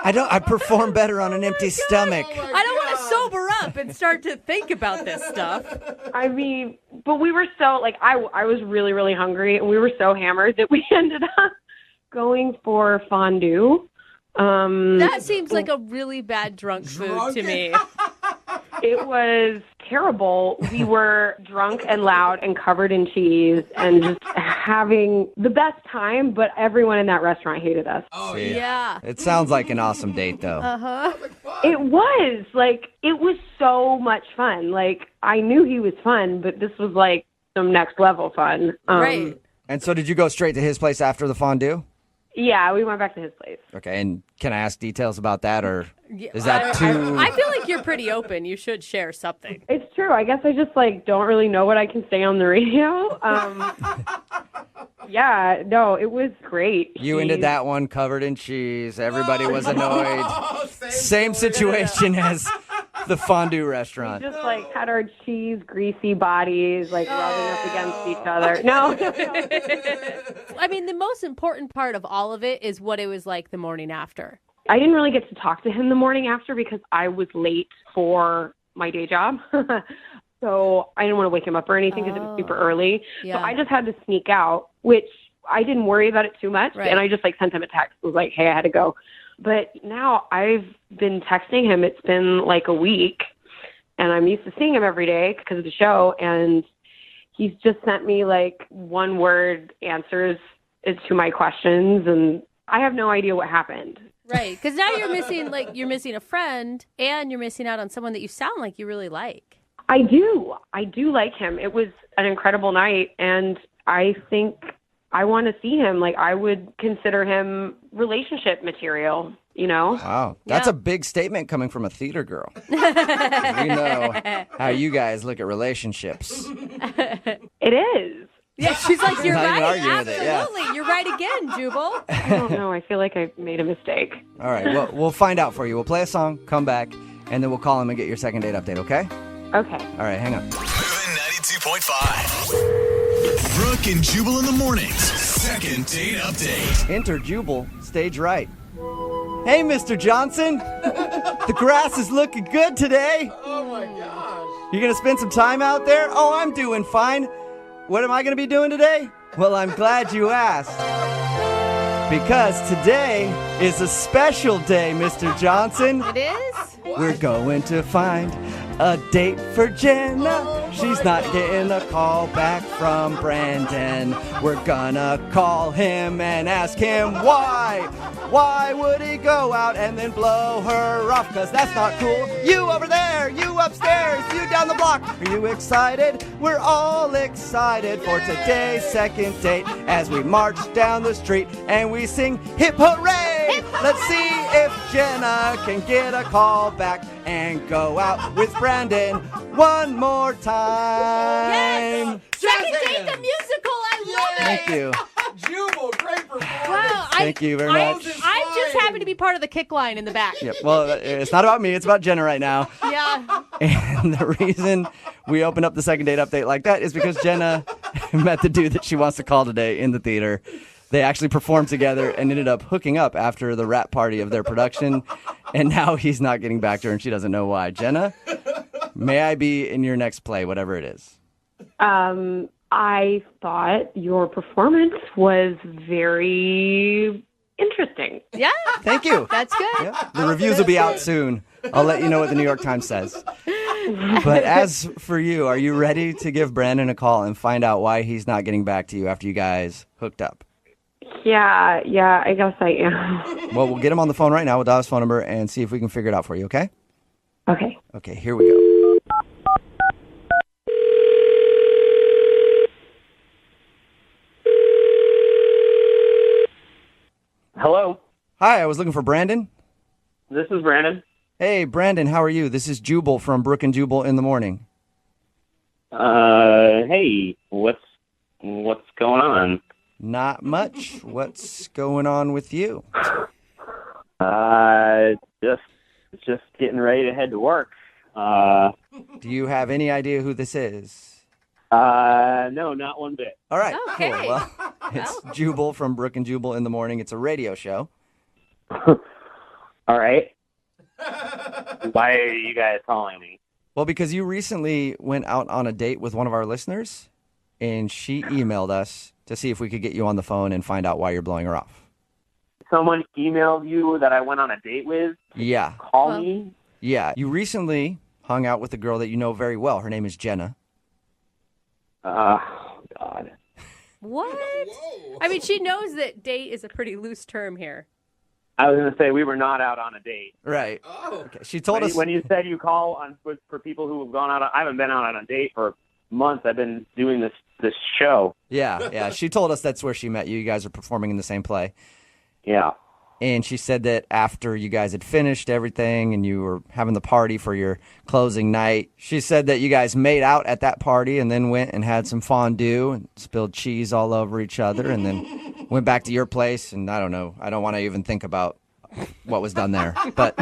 I perform better on an empty stomach. I don't want to sober up and start to think about this stuff. I mean, but we were so, like, I was really, really hungry, and we were so hammered that we ended up going for fondue. That seems like a really bad drunk food to me. It was terrible. We were drunk and loud and covered in cheese and just having the best time, but everyone in that restaurant hated us. Oh, yeah. It sounds like an awesome date, though. Uh-huh. It was. Like, it was so much fun. Like, I knew he was fun, but this was, like, some next level fun. Right. And so did you go straight to his place after the fondue? Yeah, we went back to his place. Okay, and can I ask details about that, or is that too... I feel like you're pretty open. You should share something. It's true. I guess I just, like, don't really know what I can say on the radio. Yeah, no, it was great. You ended that one covered in cheese. Everybody was annoyed. Same situation as the fondue restaurant. We just, like, had our cheese greasy bodies, like, rubbing up against each other. No. I mean, the most important part of all of it is what it was like the morning after. I didn't really get to talk to him the morning after because I was late for my day job. So I didn't want to wake him up or anything because it was super early. Yeah. So I just had to sneak out, which I didn't worry about it too much. Right. And I just, like, sent him a text. It was like, hey, I had to go. But now I've been texting him. It's been like a week. And I'm used to seeing him every day because of the show. And he's just sent me, like, one-word answers to my questions. And I have no idea what happened. Right, because now you're missing a friend, and you're missing out on someone that you sound like you really like. I do like him. It was an incredible night, and I think I want to see him. Like, I would consider him relationship material, you know? Wow, that's a big statement coming from a theater girl. We know how you guys look at relationships. It is. Yeah, she's like, you're Not even right. arguing with it, yeah. Absolutely. You're right again, Jubal. I don't know. I feel like I made a mistake. All right, well, we'll find out for you. We'll play a song, come back, and then we'll call him and get your second date update, okay? Okay. All right, hang on. Moving 92.5. Brooke and Jubal in the mornings. Second date update. Enter Jubal, stage right. Hey, Mr. Johnson. The grass is looking good today. Oh, my gosh. You going to spend some time out there? Oh, I'm doing fine. What am I going to be doing today? Well, I'm glad you asked. Because today is a special day, Mr. Johnson. It is? We're going to find a date for Jenna. She's not getting a call back from Brandon. We're gonna call him and ask him why. Why would he go out and then blow her off? Cause that's not cool. You over there, you upstairs, you down the block. Are you excited? We're all excited for today's second date as we march down the street and we sing hip hooray. Let's see if Jenna can get a call back and go out with Brandon one more time. Yes! Second date the musical. I love it. Thank you. Jubal, great performance. Wow. Thank you very much. I'm just happy to be part of the kick line in the back. Yep. Well, it's not about me. It's about Jenna right now. Yeah. And the reason we opened up the second date update like that is because Jenna met the dude that she wants to call today in the theater. They actually performed together and ended up hooking up after the wrap party of their production. And now he's not getting back to her and she doesn't know why. Jenna, may I be in your next play, whatever it is? I thought your performance was very interesting. Yeah. Thank you. That's good. Yeah. The reviews will be out soon. I'll let you know what the New York Times says. But as for you, are you ready to give Brandon a call and find out why he's not getting back to you after you guys hooked up? Yeah, I guess I am. Well, we'll get him on the phone right now. We'll dial his phone number and see if we can figure it out for you, okay? Okay. Okay, here we go. Hello. Hi, I was looking for Brandon. This is Brandon. Hey, Brandon, how are you? This is Jubal from Brooke and Jubal in the morning. Hey, what's going on? Not much. What's going on with you? Just getting ready to head to work. Do you have any idea who this is? No, not one bit. All right, Okay. cool. Well, It's Jubal from Brooke and Jubal in the morning. It's a radio show. All right. Why are you guys calling me? Well, because you recently went out on a date with one of our listeners, and she emailed us to see if we could get you on the phone and find out why you're blowing her off. Someone emailed you that I went on a date with? Yeah. Call me? Yeah. You recently hung out with a girl that you know very well. Her name is Jenna. Oh, God. What? I mean, she knows that date is a pretty loose term here. I was going to say we were not out on a date. Right. Oh. Okay. She told us when you said you call on for people who have gone out. I haven't been out on a date for months. I've been doing this show. Yeah. She told us that's where she met you. You guys are performing in the same play. Yeah. And she said that after you guys had finished everything and you were having the party for your closing night, she said that you guys made out at that party and then went and had some fondue and spilled cheese all over each other and then went back to your place. And I don't know. I don't want to even think about what was done there, but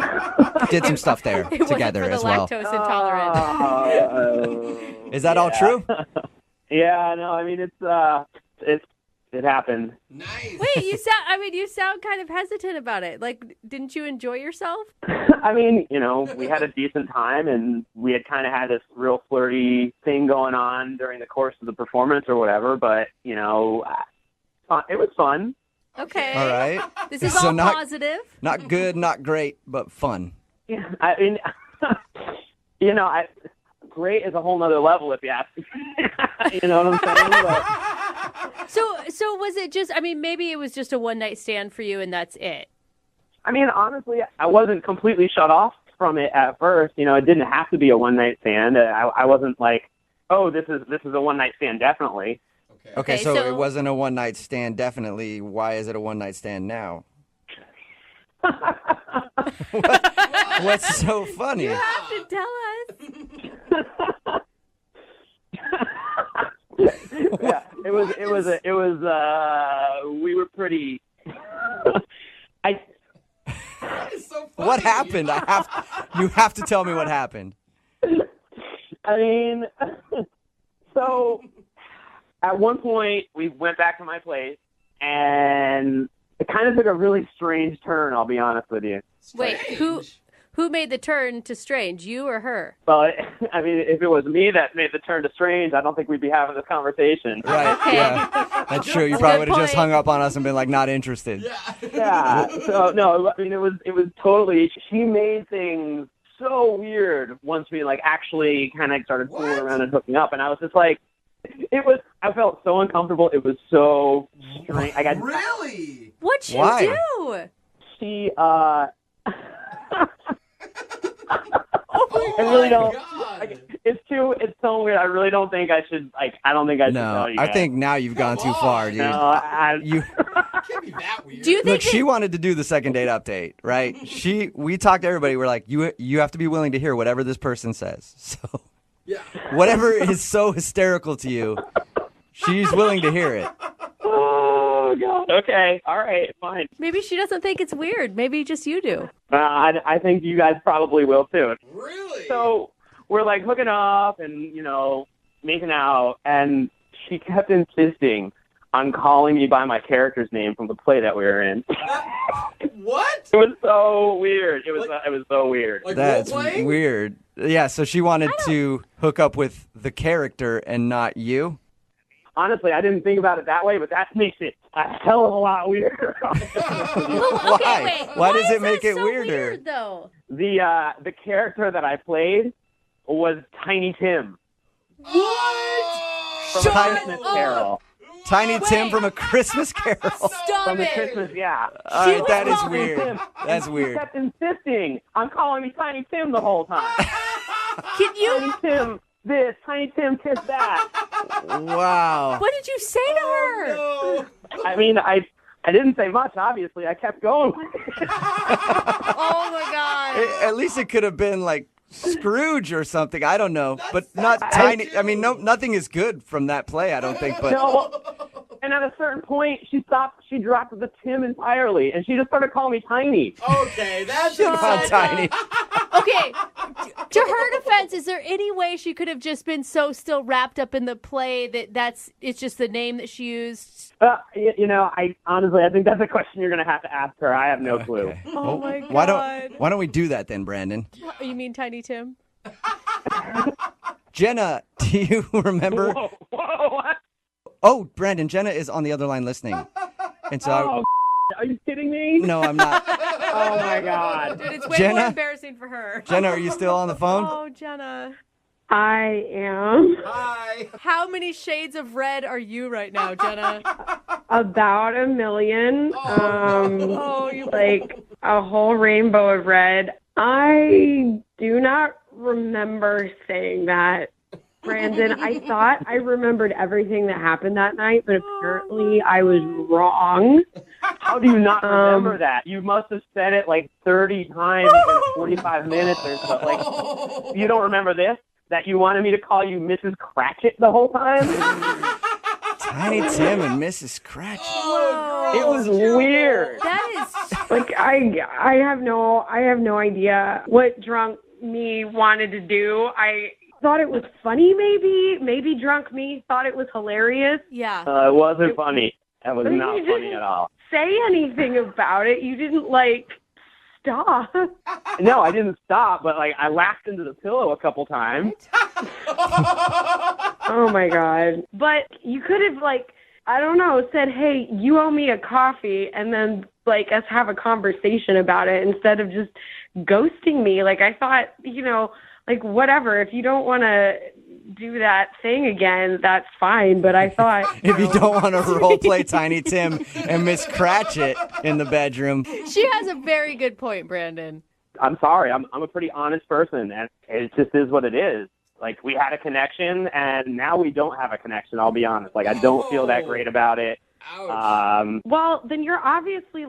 did some stuff there together as well. Lactose intolerant. Is that all true? Yeah, no, I mean, it happened. Nice. Wait, you sound kind of hesitant about it. Like, didn't you enjoy yourself? I mean, we had a decent time, and we had kind of had this real flirty thing going on during the course of the performance or whatever, but, it was fun. Okay. All right. This is So all not- positive. Not good, not great, but fun. Yeah, I mean, great is a whole nother level if you ask me. You know what I'm saying? But, So was it just, maybe it was just a one-night stand for you and that's it? I mean, honestly, I wasn't completely shut off from it at first. It didn't have to be a one-night stand. I wasn't like, oh, this is a one-night stand, definitely. Okay, so it wasn't a one-night stand, definitely. Why is it a one-night stand now? What's so funny? You have to tell us. Yeah, we were pretty. What happened? You have to tell me what happened. I mean, so at one point we went back to my place and it kind of took a really strange turn, I'll be honest with you. Wait, who made the turn to strange, you or her? Well, I mean, if it was me that made the turn to strange, I don't think we'd be having this conversation. Right, yeah. That's true. You probably would have just hung up on us and been like, not interested. Yeah. So, no, I mean, it was totally, she made things so weird once we, actually kind of started fooling around and hooking up. And I was just like, I felt so uncomfortable. It was so strange. Really? What'd she Why? do? She, I really don't. It's so weird. I really don't think I should. I don't think I should tell you I guys. think now you've gone too far, dude. No, You Can't be that weird. Do you think look. She wanted to do the second date update, right? We talked to everybody. We're like, you have to be willing to hear whatever this person says. So, whatever is so hysterical to you, she's willing to hear it. Oh God. Okay. All right. Fine. Maybe she doesn't think it's weird. Maybe just you do. I think you guys probably will too. Really? So we're hooking up and making out, and she kept insisting on calling me by my character's name from the play that we were in. What? It was so weird. It was so weird. That's role-playing? weird. Yeah. So she wanted to hook up with the character and not you. Honestly, I didn't think about it that way, but that makes it a hell of a lot weirder. Why? Why does it make it weirder? Weird, though. The character that I played was Tiny Tim. What? From A Christmas Carol. Tiny Tim from A Christmas Carol. Stop From the it. Christmas, yeah. All right, that is Tiny weird. Tim. That's And weird. She kept insisting on calling me Tiny Tim the whole time. Can you? Tiny Tim this, Tiny Tim kiss that. Wow. What did you say to her? No. I mean, I didn't say much, obviously. I kept going. Oh my God. At least it could have been like Scrooge or something. I don't know, but not Tiny. I mean, nothing is good from that play. I don't think. But No, and at a certain point, she stopped. She dropped the Tim entirely, and she just started calling me Tiny. Okay, that's Come on, Tiny. Okay, to her defense, is there any way she could have just been so still wrapped up in the play it's just the name that she used? I honestly, I think that's a question you're going to have to ask her. I have no clue. Oh my God. Why don't we do that then, Brandon? You mean Tiny Tim? Jenna, do you remember? Whoa, what? Oh, Brandon, Jenna is on the other line listening. And so are you kidding me? No, I'm not. Oh my God. Dude, it's way Jenna? more embarrassing for her. Jenna, are you still on the phone? Oh, Jenna. I am. Hi. How many shades of red are you right now, Jenna? About 1 million. Like a whole rainbow of red. I do not remember saying that, Brandon. I thought I remembered everything that happened that night, but apparently I was wrong. How do you not remember that? You must have said it like 30 times in 45 minutes or so. Like, you don't remember this? That you wanted me to call you Mrs. Cratchit the whole time? Tiny Tim and Mrs. Cratchit. It was weird. That is like I have no idea what drunk me wanted to do. I thought it was funny, maybe drunk me thought it was hilarious. Yeah. It wasn't funny. That was not funny at all. Say anything about it. You didn't stop. No, I didn't stop, but I laughed into the pillow a couple times. Oh my God. But you could have I don't know, said, hey, you owe me a coffee, and then us have a conversation about it instead of just ghosting me. I thought, whatever, if you don't want to do that thing again, that's fine. But I thought if you don't want to role play Tiny Tim and Miss Cratchit in the bedroom. She has a very good point, Brandon. I'm sorry. I'm a pretty honest person, and it just is what it is. We had a connection, and now we don't have a connection, I'll be honest. I don't feel that great about it. Well, then you're obviously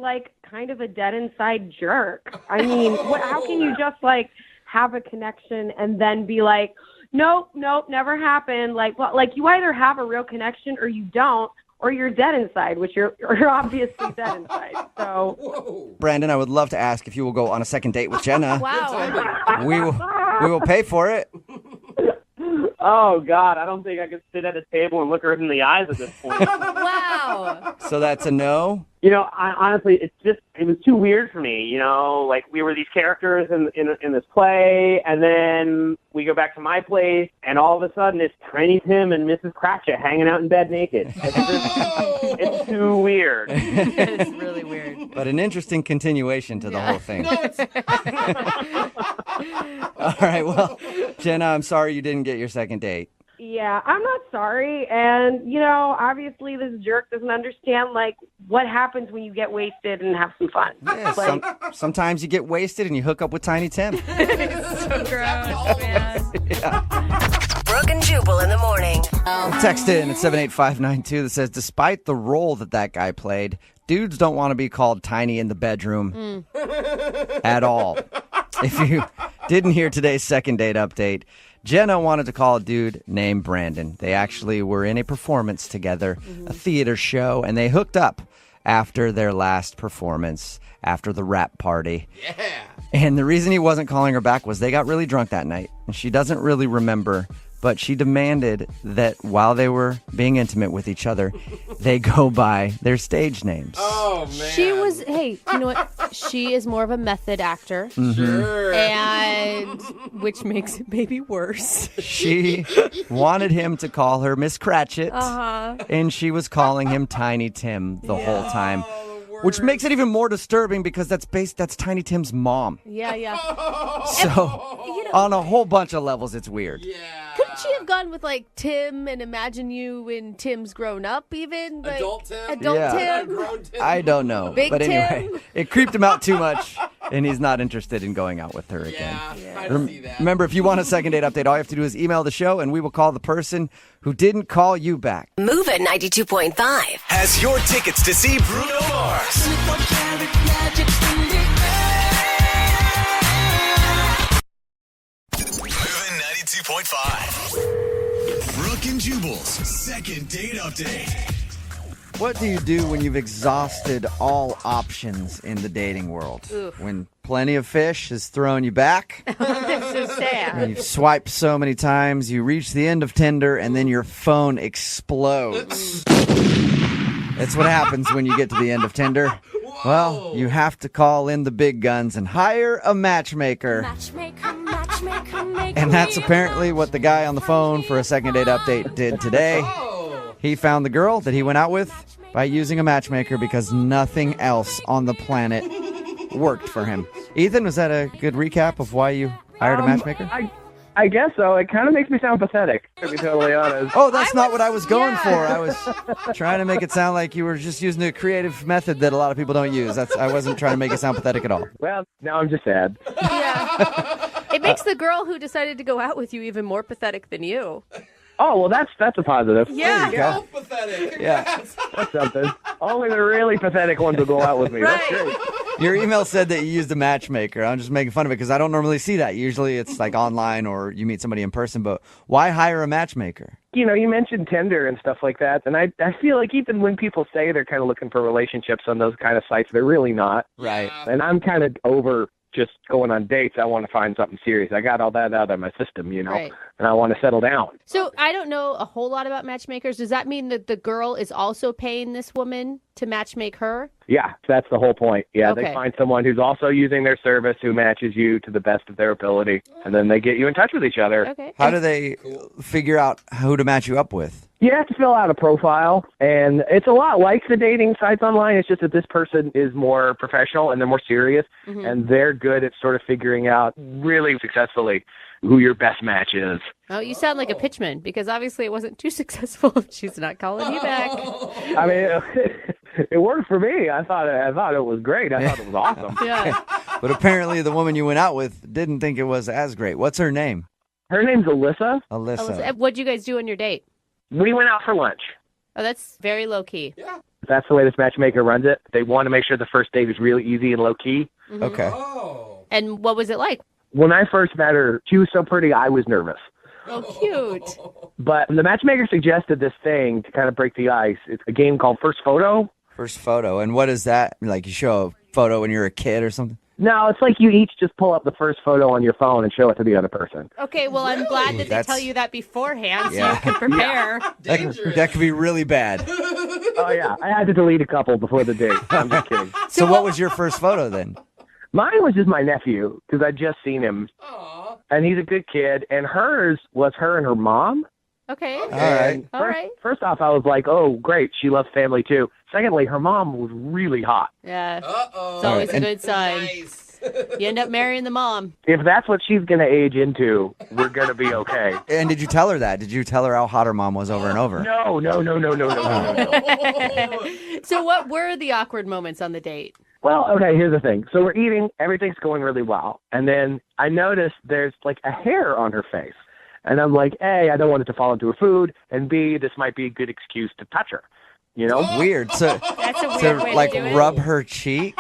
kind of a dead inside jerk. I mean, how can you just have a connection and then be nope, never happened. You either have a real connection or you don't, or you're dead inside, which you're obviously dead inside. So, Brandon, I would love to ask if you will go on a second date with Jenna. Wow. We will pay for it. Oh, God, I don't think I could sit at a table and look her in the eyes at this point. Wow. So that's a no? Honestly, it was too weird for me. We were these characters in this play, and then we go back to my place, and all of a sudden it's Tiny Tim and Mrs. Cratchit hanging out in bed naked. It's too weird. It's really weird. But an interesting continuation to the whole thing. No, it's... All right, well, Jenna, I'm sorry you didn't get your second date. yeah, I'm not sorry. And, obviously this jerk doesn't understand, what happens when you get wasted and have some fun. Yeah, sometimes you get wasted and you hook up with Tiny Tim. It's so gross, man. Yeah. Brooke and Jubal in the morning. Text in at 78592 that says, despite the role that guy played, dudes don't want to be called tiny in the bedroom at all. If you didn't hear today's second date update, Jenna wanted to call a dude named Brandon. They actually were in a performance together, a theater show, and they hooked up after their last performance, after the rap party. Yeah. And the reason he wasn't calling her back was they got really drunk that night, and she doesn't really remember, but she demanded that while they were being intimate with each other, they go by their stage names. Oh, man. She was, hey, you know what? She is more of a method actor. Sure. And which makes it maybe worse. She wanted him to call her Miss Cratchit, and she was calling him Tiny Tim the whole time. Which makes it even more disturbing because that's Tiny Tim's mom. Yeah. So, on a whole bunch of levels, it's weird. Yeah. Couldn't she have gone with Tim and Imagine You when Tim's grown up even? Adult Tim? Adult Yeah. Tim? Grown Tim? I don't know. Big but anyway, Tim? it creeped him out too much, and he's not interested in going out with her again. Yeah, I see that. Remember, if you want a second date update, all you have to do is email the show, and we will call the person who didn't call you back. Move at 92.5. Has your tickets to see Bruno Mars. Moving 92.5. Brooke and Jubal's second date update. What do you do when you've exhausted all options in the dating world? Oof. When plenty of fish has thrown you back? This is sad. When you've swiped so many times, you reach the end of Tinder, and then your phone explodes. That's what happens when you get to the end of Tinder. Well, you have to call in the big guns and hire a matchmaker. And that's apparently what the guy on the phone for a second date update did today. He found the girl that he went out with by using a matchmaker because nothing else on the planet worked for him. Ethan, was that a good recap of why you hired a matchmaker? I guess so. It kind of makes me sound pathetic, to be totally honest. Oh, that's not what I was going for. I was trying to make it sound like you were just using a creative method that a lot of people don't use. I wasn't trying to make it sound pathetic at all. Well, now I'm just sad. Yeah. It makes the girl who decided to go out with you even more pathetic than you. Oh, well, that's a positive. Yeah. There you go. Pathetic. Yeah. That's something. Only the really pathetic ones will go out with me. Right. That's great. Your email said that you used a matchmaker. I'm just making fun of it because I don't normally see that. Usually it's like online or you meet somebody in person, but why hire a matchmaker? You know, you mentioned Tinder and stuff like that, and I feel like even when people say they're kind of looking for relationships on those kind of sites, they're really not. Right. And I'm kind of over just going on dates. I want to find something serious. I got all that out of my system, you know, Right. and I want to settle down. So I don't know a whole lot about matchmakers. Does that mean that the girl is also paying this woman to matchmake her? Yeah, that's the whole point. Yeah, Okay. they find someone who's also using their service who matches you to the best of their ability, and then they get you in touch with each other. Okay. How do they figure out who to match you up with? You have to fill out a profile, and it's a lot like the dating sites online. It's just that this person is more professional and they're more serious, and they're good at sort of figuring out really successfully who your best match is. Oh, you sound like a pitchman because obviously it wasn't too successful. She's not calling you back. I mean, it worked for me. I thought it was great. I thought it was awesome. Yeah. But apparently the woman you went out with didn't think it was as great. What's her name? Her name's Alyssa. Alyssa. What'd you guys do on your date? We went out for lunch. Oh, that's very low key. Yeah. That's the way this matchmaker runs it. They want to make sure the first date is really easy and low key. Okay. Oh. And what was it like? When I first met her, she was so pretty, I was nervous. Oh, cute. But the matchmaker suggested this thing to kind of break the ice. It's a game called First Photo. First photo. And what is that? Like you show a photo when you're a kid or something? No, it's like you each just pull up the first photo on your phone and show it to the other person. Okay, well, I'm glad that they That's- tell you that beforehand so Yeah. you can prepare. That could be really bad. Oh, yeah. I had to delete a couple before the date. I'm just kidding. So what was your first photo then? Mine was just my nephew because I'd just seen him. Aw. And he's a good kid. And hers was her and her mom. Okay. All right. All right. First off, I was like, oh, great. She loves family, too. Secondly, her mom was really hot. Yeah. Uh-oh. It's always a And- good sign. Nice. You end up marrying the mom. If that's what she's going to age into, we're going to be okay. And did you tell her that? Did you tell her how hot her mom was over and over? No. So what were the awkward moments on the date? Well, okay, here's the thing. So we're eating, everything's going really well. And then I noticed there's like a hair on her face. And I'm like, A, I don't want it to fall into her food. And B, this might be a good excuse to touch her. You know? Weird. So, That's a weird so way like to do it. rub her cheek?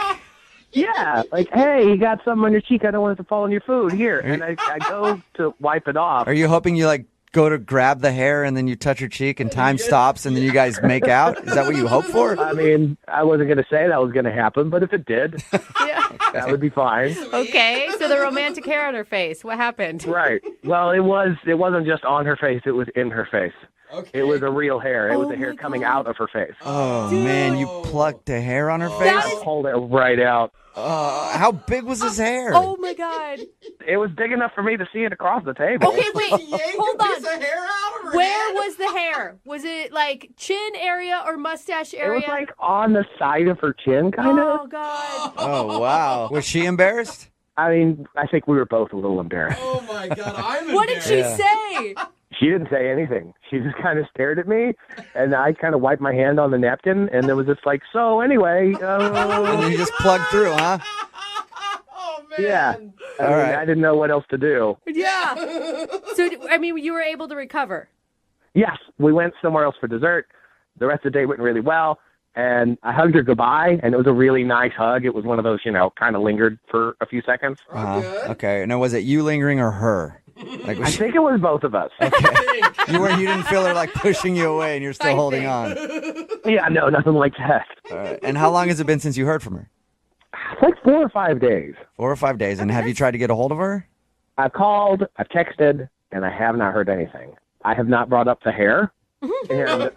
Yeah, like, hey, you got something on your cheek. I don't want it to fall on your food. Here. And I go to wipe it off. Are you hoping you like go to grab the hair and then you touch her cheek and time stops and then you guys make out? Is that what you hope for? I mean, I wasn't going to say that was going to happen, but if it did, Yeah. that would be fine. Okay, so the romantic hair on her face. What happened? Right. Well, it wasn't just on her face. It was in her face. Okay. It was a real hair. It was Oh a hair my coming God. out of her face. Oh, man, you plucked a hair on her face? I pulled it right out. How big was his hair? Oh my God. It was big enough for me to see it across the table. Okay, wait. Yanked Hold a piece on. of hair out of her Where head. was the hair? Was it like chin area or mustache It area? was like on the side of her chin, kind of. Oh God. Oh, wow. Was she embarrassed? I mean, I think we were both a little embarrassed. Oh my God, I'm What did she embarrassed. say? She didn't say anything. She just kind of stared at me, and I kind of wiped my hand on the napkin, and there was just like, so anyway, And then you just plugged through, huh? Oh man. yeah. All right. I didn't know what else to do. Yeah. So I mean, you were able to recover. Yes, we went somewhere else for dessert. The rest of the day went really well, and I hugged her goodbye, and it was a really nice hug. It was one of those, kind of lingered for a few seconds. Okay. Now, was it you lingering or her? Like, I think it was both of us. you didn't feel her like pushing you away, and you're still holding on. Yeah, no, nothing like that. All right. And how long has it been since you heard from her? It's like 4 or 5 days. 4 or 5 days. And have you tried to get a hold of her? I've called, I've texted, and I have not heard anything. I have not brought up the hair. And,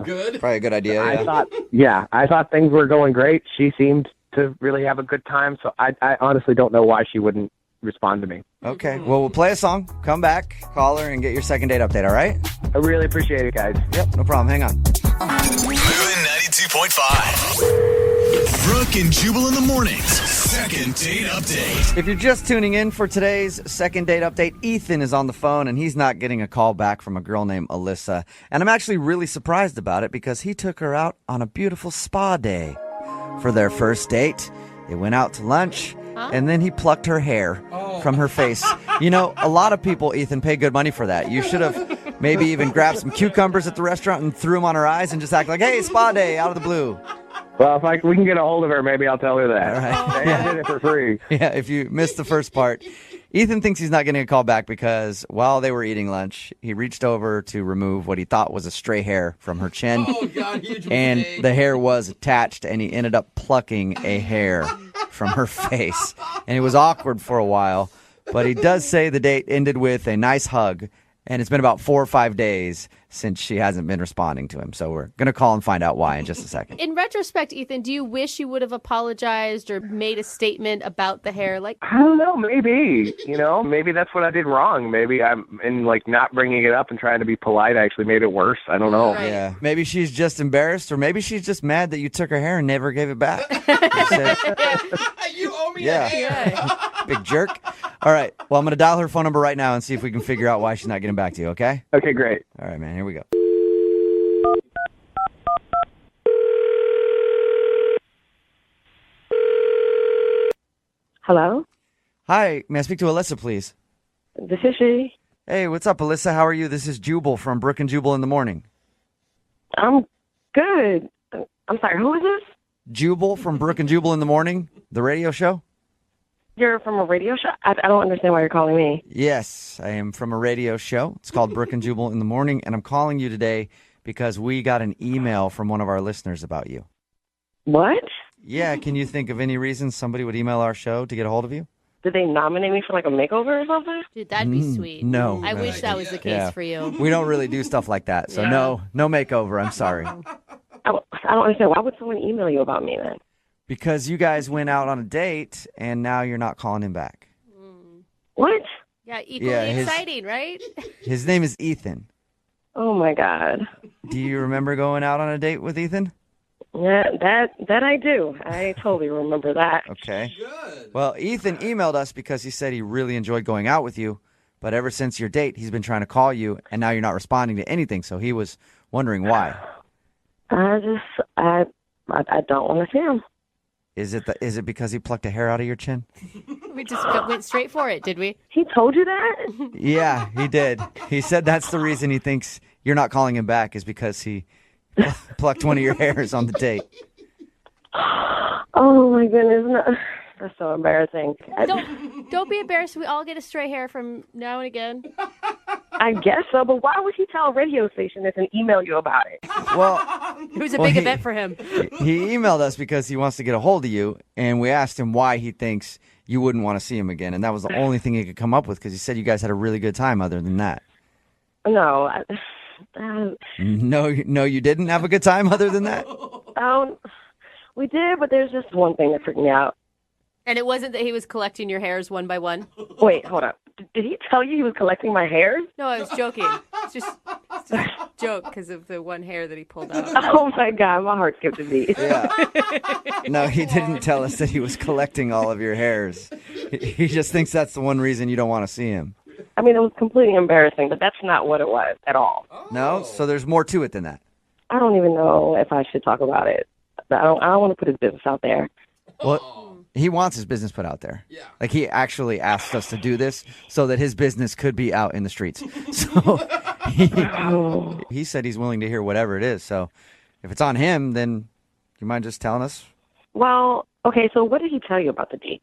Good. Probably a good idea. I thought things were going great. She seemed to really have a good time, so I honestly don't know why she wouldn't respond to me. Okay. Well, we'll play a song, come back, call her, and get your second date update, all right? I really appreciate it, guys. Yep, no problem. Hang on. Moving 92.5. Brooke and Jubal in the mornings. Second date update. If you're just tuning in for today's second date update, Ethan is on the phone, and he's not getting a call back from a girl named Alyssa. And I'm actually really surprised about it because he took her out on a beautiful spa day. For their first date, they went out to lunch, and then he plucked her hair from her face. You know, a lot of people, Ethan, pay good money for that. You should have maybe even grabbed some cucumbers at the restaurant and threw them on her eyes and just act like, hey, spa day, out of the blue. Well, if we can get a hold of her, maybe I'll tell her that. All right. I did it for free. Yeah, if you missed the first part, Ethan thinks he's not getting a call back because while they were eating lunch, he reached over to remove what he thought was a stray hair from her chin. Oh, God, huge and mistake. the hair was attached, and he ended up plucking a hair from her face. And it was awkward for a while, but he does say the date ended with a nice hug, and it's been about 4 or 5 days since she hasn't been responding to him. So we're going to call and find out why in just a second. In retrospect, Ethan, do you wish you would have apologized or made a statement about the hair? Like, I don't know, maybe. Maybe that's what I did wrong. Maybe I'm not bringing it up and trying to be polite. I actually made it worse. I don't know. Yeah, maybe she's just embarrassed, or maybe she's just mad that you took her hair and never gave it back. You owe me Yeah. a hair. Big jerk. All right. Well, I'm going to dial her phone number right now and see if we can figure out why she's not getting back to you, okay? Okay, great. All right, man. Here we go. Hello? Hi. May I speak to Alyssa, please? This is she. Hey, what's up, Alyssa? How are you? This is Jubal from Brooke and Jubal in the morning. I'm good. I'm sorry, who is this? Jubal from Brooke and Jubal in the morning, the radio show? You're from a radio show? I don't understand why you're calling me. Yes, I am from a radio show. It's called Brooke and Jubal in the morning, and I'm calling you today because we got an email from one of our listeners about you. What? Yeah, can you think of any reason somebody would email our show to get a hold of you? Did they nominate me for like a makeover or something? dude, that'd be sweet. No. I wish that was the case for you. We don't really do stuff like that, so Yeah. no makeover, I'm sorry. I don't understand. Why would someone email you about me then? Because you guys went out on a date, and now you're not calling him back. What? Yeah, equally Yeah, his- exciting, right? His name is Ethan. Oh my God. Do you remember going out on a date with Ethan? Yeah, that I do. I totally remember that. Okay. Well, Ethan emailed us because he said he really enjoyed going out with you, but ever since your date, he's been trying to call you, and now you're not responding to anything, so he was wondering why. I don't want to see him. Is it because he plucked a hair out of your chin? We just went straight for it, did we? He told you that? Yeah, he did. He said that's the reason he thinks you're not calling him back is because he plucked one of your hairs on the date. Oh my goodness, no. That's so embarrassing. Don't be embarrassed. We all get a stray hair from now and again. I guess so, but why would he tell a radio station this and email you about it? Well, it was a big event for him. He emailed us because he wants to get a hold of you, and we asked him why he thinks you wouldn't want to see him again, and that was the only thing he could come up with because he said you guys had a really good time other than that. No. No, you didn't have a good time other than that? We did, but there's just one thing that freaked me out. And it wasn't that he was collecting your hairs one by one? Wait, hold up. Did he tell you he was collecting my hairs? No, I was joking. It's just a joke because of the one hair that he pulled out. Oh, my God. My heart skipped a beat. Yeah. No, he didn't tell us that he was collecting all of your hairs. He just thinks that's the one reason you don't want to see him. I mean, it was completely embarrassing, but that's not what it was at all. No? So there's more to it than that. I don't even know if I should talk about it. I don't want to put his business out there. Well, he wants his business put out there. Yeah. Like he actually asked us to do this so that his business could be out in the streets. So he said he's willing to hear whatever it is. So if it's on him, then you mind just telling us? Well, okay, so what did he tell you about the date?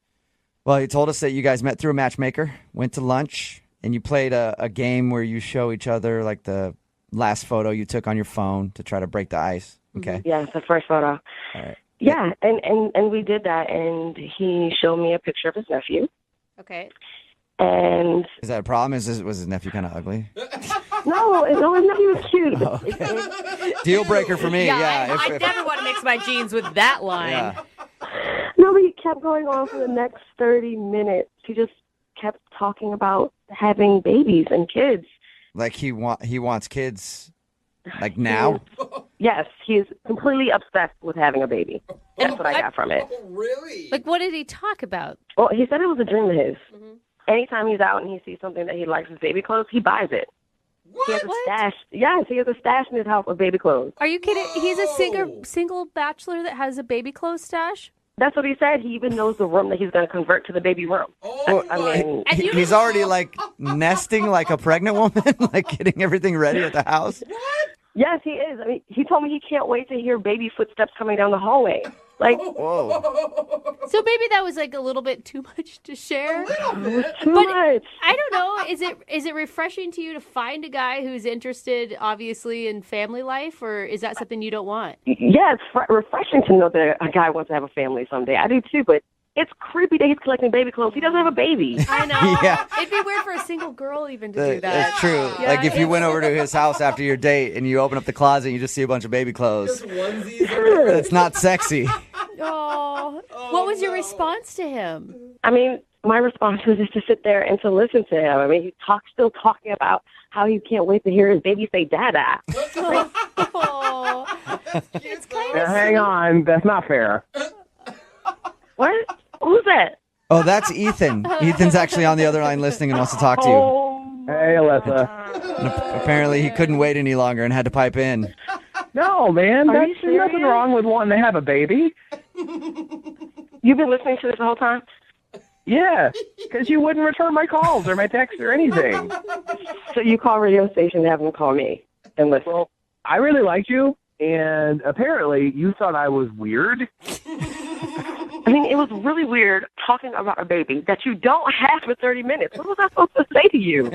Well, he told us that you guys met through a matchmaker, went to lunch, and you played a game where you show each other like the last photo you took on your phone to try to break the ice. Okay. Yes, the first photo. All right. Yeah, and we did that, and he showed me a picture of his nephew. Okay. And Is that a problem? Was his nephew kind of ugly? no, his nephew was cute. Deal breaker for me. Yeah. I never want to mix my jeans with that line. Yeah. No, but he kept going on for the next 30 minutes. He just kept talking about having babies and kids. Like he wants kids, like now. Yes, he is completely obsessed with having a baby. That's what I got from it. Really? Like, what did he talk about? Well, he said it was a dream of his. Anytime he's out and he sees something that he likes with baby clothes, he buys it. What? He has a stash. Yes, he has a stash in his house of baby clothes. Are you kidding? He's a single bachelor that has a baby clothes stash? That's what he said. He even knows the room that he's going to convert to the baby room. I mean, He's already like nesting like a pregnant woman, like getting everything ready at the house. yes, he is. I mean, he told me he can't wait to hear baby footsteps coming down the hallway. Like, whoa. So maybe that was like a little bit too much to share. Too much. I don't know. Is it refreshing to you to find a guy who's interested, obviously, in family life, or is that something you don't want? Yeah, it's refreshing to know that a guy wants to have a family someday. I do too, but it's creepy that he's collecting baby clothes. He doesn't have a baby. I know. Yeah. It'd be weird for a single girl even to do that. That's true. Yeah, Like if you went over to his house after your date and you open up the closet and you just see a bunch of baby clothes. Just onesies. It's not sexy. Oh, what was your response to him? I mean, my response was just to sit there and to listen to him. I mean, still talking about how he can't wait to hear his baby say "dada." Oh, it's kind of Hang on, that's not fair. What? Who's that? Oh, that's Ethan. Ethan's actually on the other line listening and wants to talk to you. Hey, Alyssa. And apparently he couldn't wait any longer and had to pipe in. No, man, Are you there's nothing serious? wrong with wanting to have a baby. You've been listening to this the whole time? Yeah, because you wouldn't return my calls or my texts or anything. So you call radio station to have them call me and listen. Well, I really liked you, and apparently you thought I was weird. I mean, it was really weird talking about a baby that you don't have for 30 minutes. What was I supposed to say to you?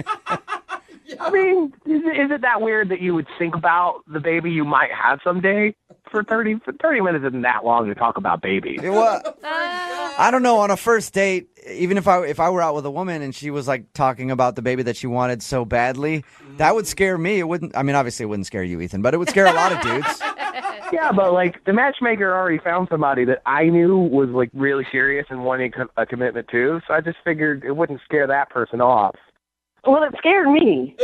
I mean, is it that weird that you would think about the baby you might have someday? For 30 minutes isn't that long to talk about babies. What? I don't know. On a first date, even if I were out with a woman and she was like talking about the baby that she wanted so badly, that would scare me. It wouldn't. I mean, obviously, it wouldn't scare you, Ethan, but it would scare a lot of dudes. Yeah, but like the matchmaker already found somebody that I knew was like really serious and wanting a commitment too. So I just figured it wouldn't scare that person off. Well, it scared me.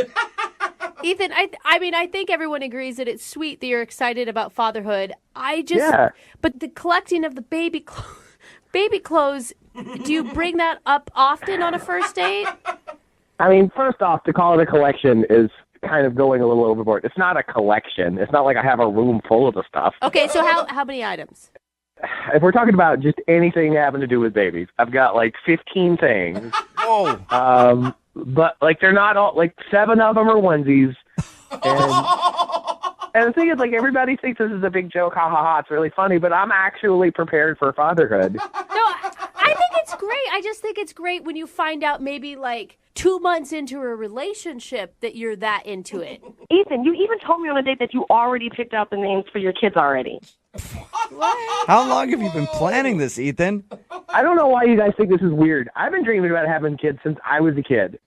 Ethan, I mean, I think everyone agrees that it's sweet that you're excited about fatherhood. But the collecting of the baby clothes, do you bring that up often on a first date? I mean, first off, to call it a collection is kind of going a little overboard. It's not a collection. It's not like I have a room full of the stuff. Okay, so how many items? If we're talking about just anything having to do with babies, I've got like 15 things. Whoa. But like they're not all, like 7 of them are onesies. And the thing is, like, everybody thinks this is a big joke, ha ha ha, it's really funny, but I'm actually prepared for fatherhood. No, I think it's great. I just think it's great when you find out maybe like 2 months into a relationship that you're that into it. Ethan, you even told me on a date that you already picked out the names for your kids already. How long have you been planning this, Ethan? I don't know why you guys think this is weird. I've been dreaming about having kids since I was a kid.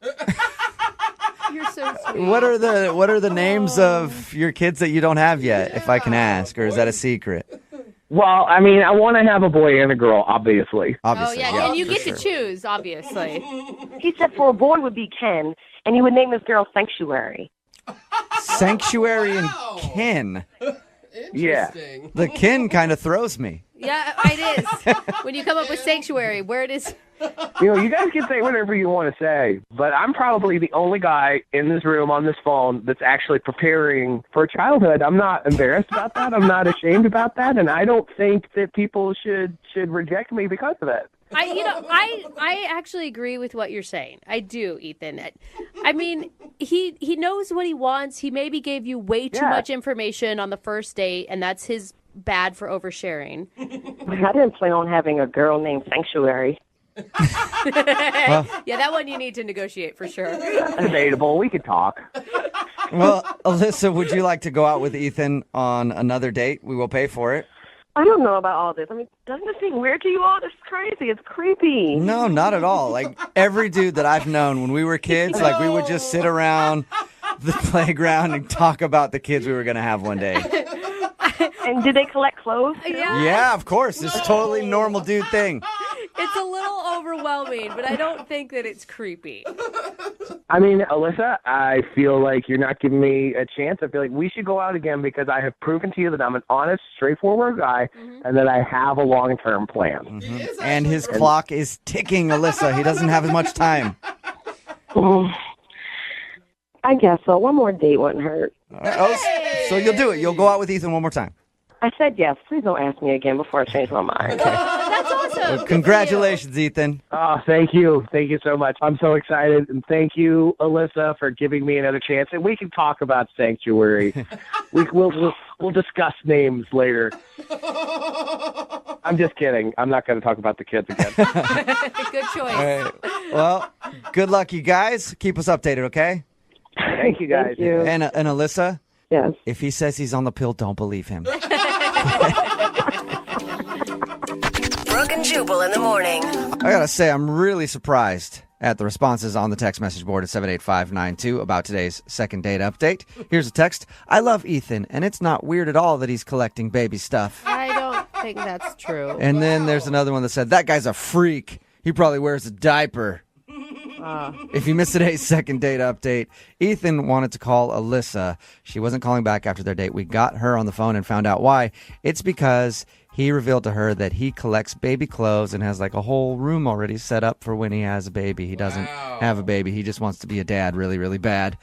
You're so sweet. What are the names of your kids that you don't have yet, if I can ask, or is that a secret? Well, I mean, I want to have a boy and a girl, obviously. Oh, yeah, and you get to choose, obviously. He said for a boy would be Ken, and he would name this girl Sanctuary. Sanctuary and Ken. Yeah. The Ken kind of throws me. Yeah, it is. When you come up with Sanctuary, where it is. You know, you guys can say whatever you want to say, but I'm probably the only guy in this room on this phone that's actually preparing for childhood. I'm not embarrassed about that. I'm not ashamed about that, and I don't think that people should reject me because of it. I actually agree with what you're saying. I do, Ethan. I mean, he knows what he wants. He maybe gave you way too much information on the first date, and that's his bad for oversharing. I didn't plan on having a girl named Sanctuary. Yeah, that one you need to negotiate for sure. Debatable. We could talk. Well, Alyssa, would you like to go out with Ethan on another date? We will pay for it. I don't know about all this. I mean, doesn't it seem weird to you all? This is crazy. It's creepy. No, not at all. Like, every dude that I've known when we were kids, like, we would just sit around the playground and talk about the kids we were going to have one day. And did they collect clothes? Yeah, of course. It's a totally normal dude thing. It's a little overwhelming, but I don't think that it's creepy. I mean, Alyssa, I feel like you're not giving me a chance. I feel like we should go out again because I have proven to you that I'm an honest, straightforward guy and that I have a long-term plan. And his clock is ticking, Alyssa. He doesn't have as much time. I guess so. One more date wouldn't hurt. So you'll do it. You'll go out with Ethan one more time. I said yes. Please don't ask me again before I change my mind. That's awesome. Well, congratulations, Ethan. Oh, thank you. Thank you so much. I'm so excited. And thank you, Alyssa, for giving me another chance. And we can talk about Sanctuary. We'll discuss names later. I'm just kidding. I'm not going to talk about the kids again. Good choice. All right. Well, good luck, you guys. Keep us updated, okay? Thank you, guys. Thank you. And Alyssa? Yes. If he says he's on the pill, don't believe him. Brooke and Jubal in the morning. I gotta say, I'm really surprised at the responses on the text message board at 78592 about today's second date update. Here's a text. I love Ethan, and it's not weird at all that he's collecting baby stuff. I don't think that's true. And then there's another one that said, that guy's a freak. He probably wears a diaper. If you missed today's second date update, Ethan wanted to call Alyssa. She wasn't calling back after their date. We got her on the phone and found out why. It's because he revealed to her that he collects baby clothes and has like a whole room already set up for when he has a baby. He doesn't have a baby. He just wants to be a dad really, really bad.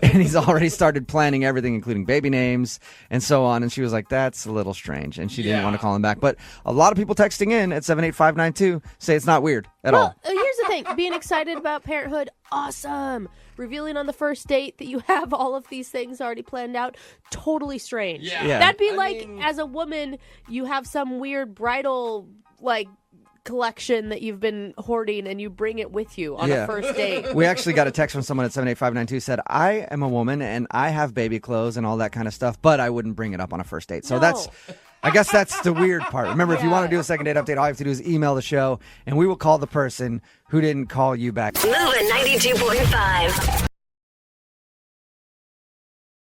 And he's already started planning everything, including baby names and so on. And she was like, that's a little strange. And she didn't want to call him back. But a lot of people texting in at 78592 say it's not weird at all. Here's the thing. Being excited about parenthood, awesome. Revealing on the first date that you have all of these things already planned out, totally strange. Yeah. That'd be as a woman, you have some weird bridal, collection that you've been hoarding and you bring it with you on a first date. We actually got a text from someone at 78592 said, I am a woman and I have baby clothes and all that kind of stuff, but I wouldn't bring it up on a first date. So I guess that's the weird part. Remember, if you want to do a second date update, all you have to do is email the show and we will call the person who didn't call you back. Moving 92.5.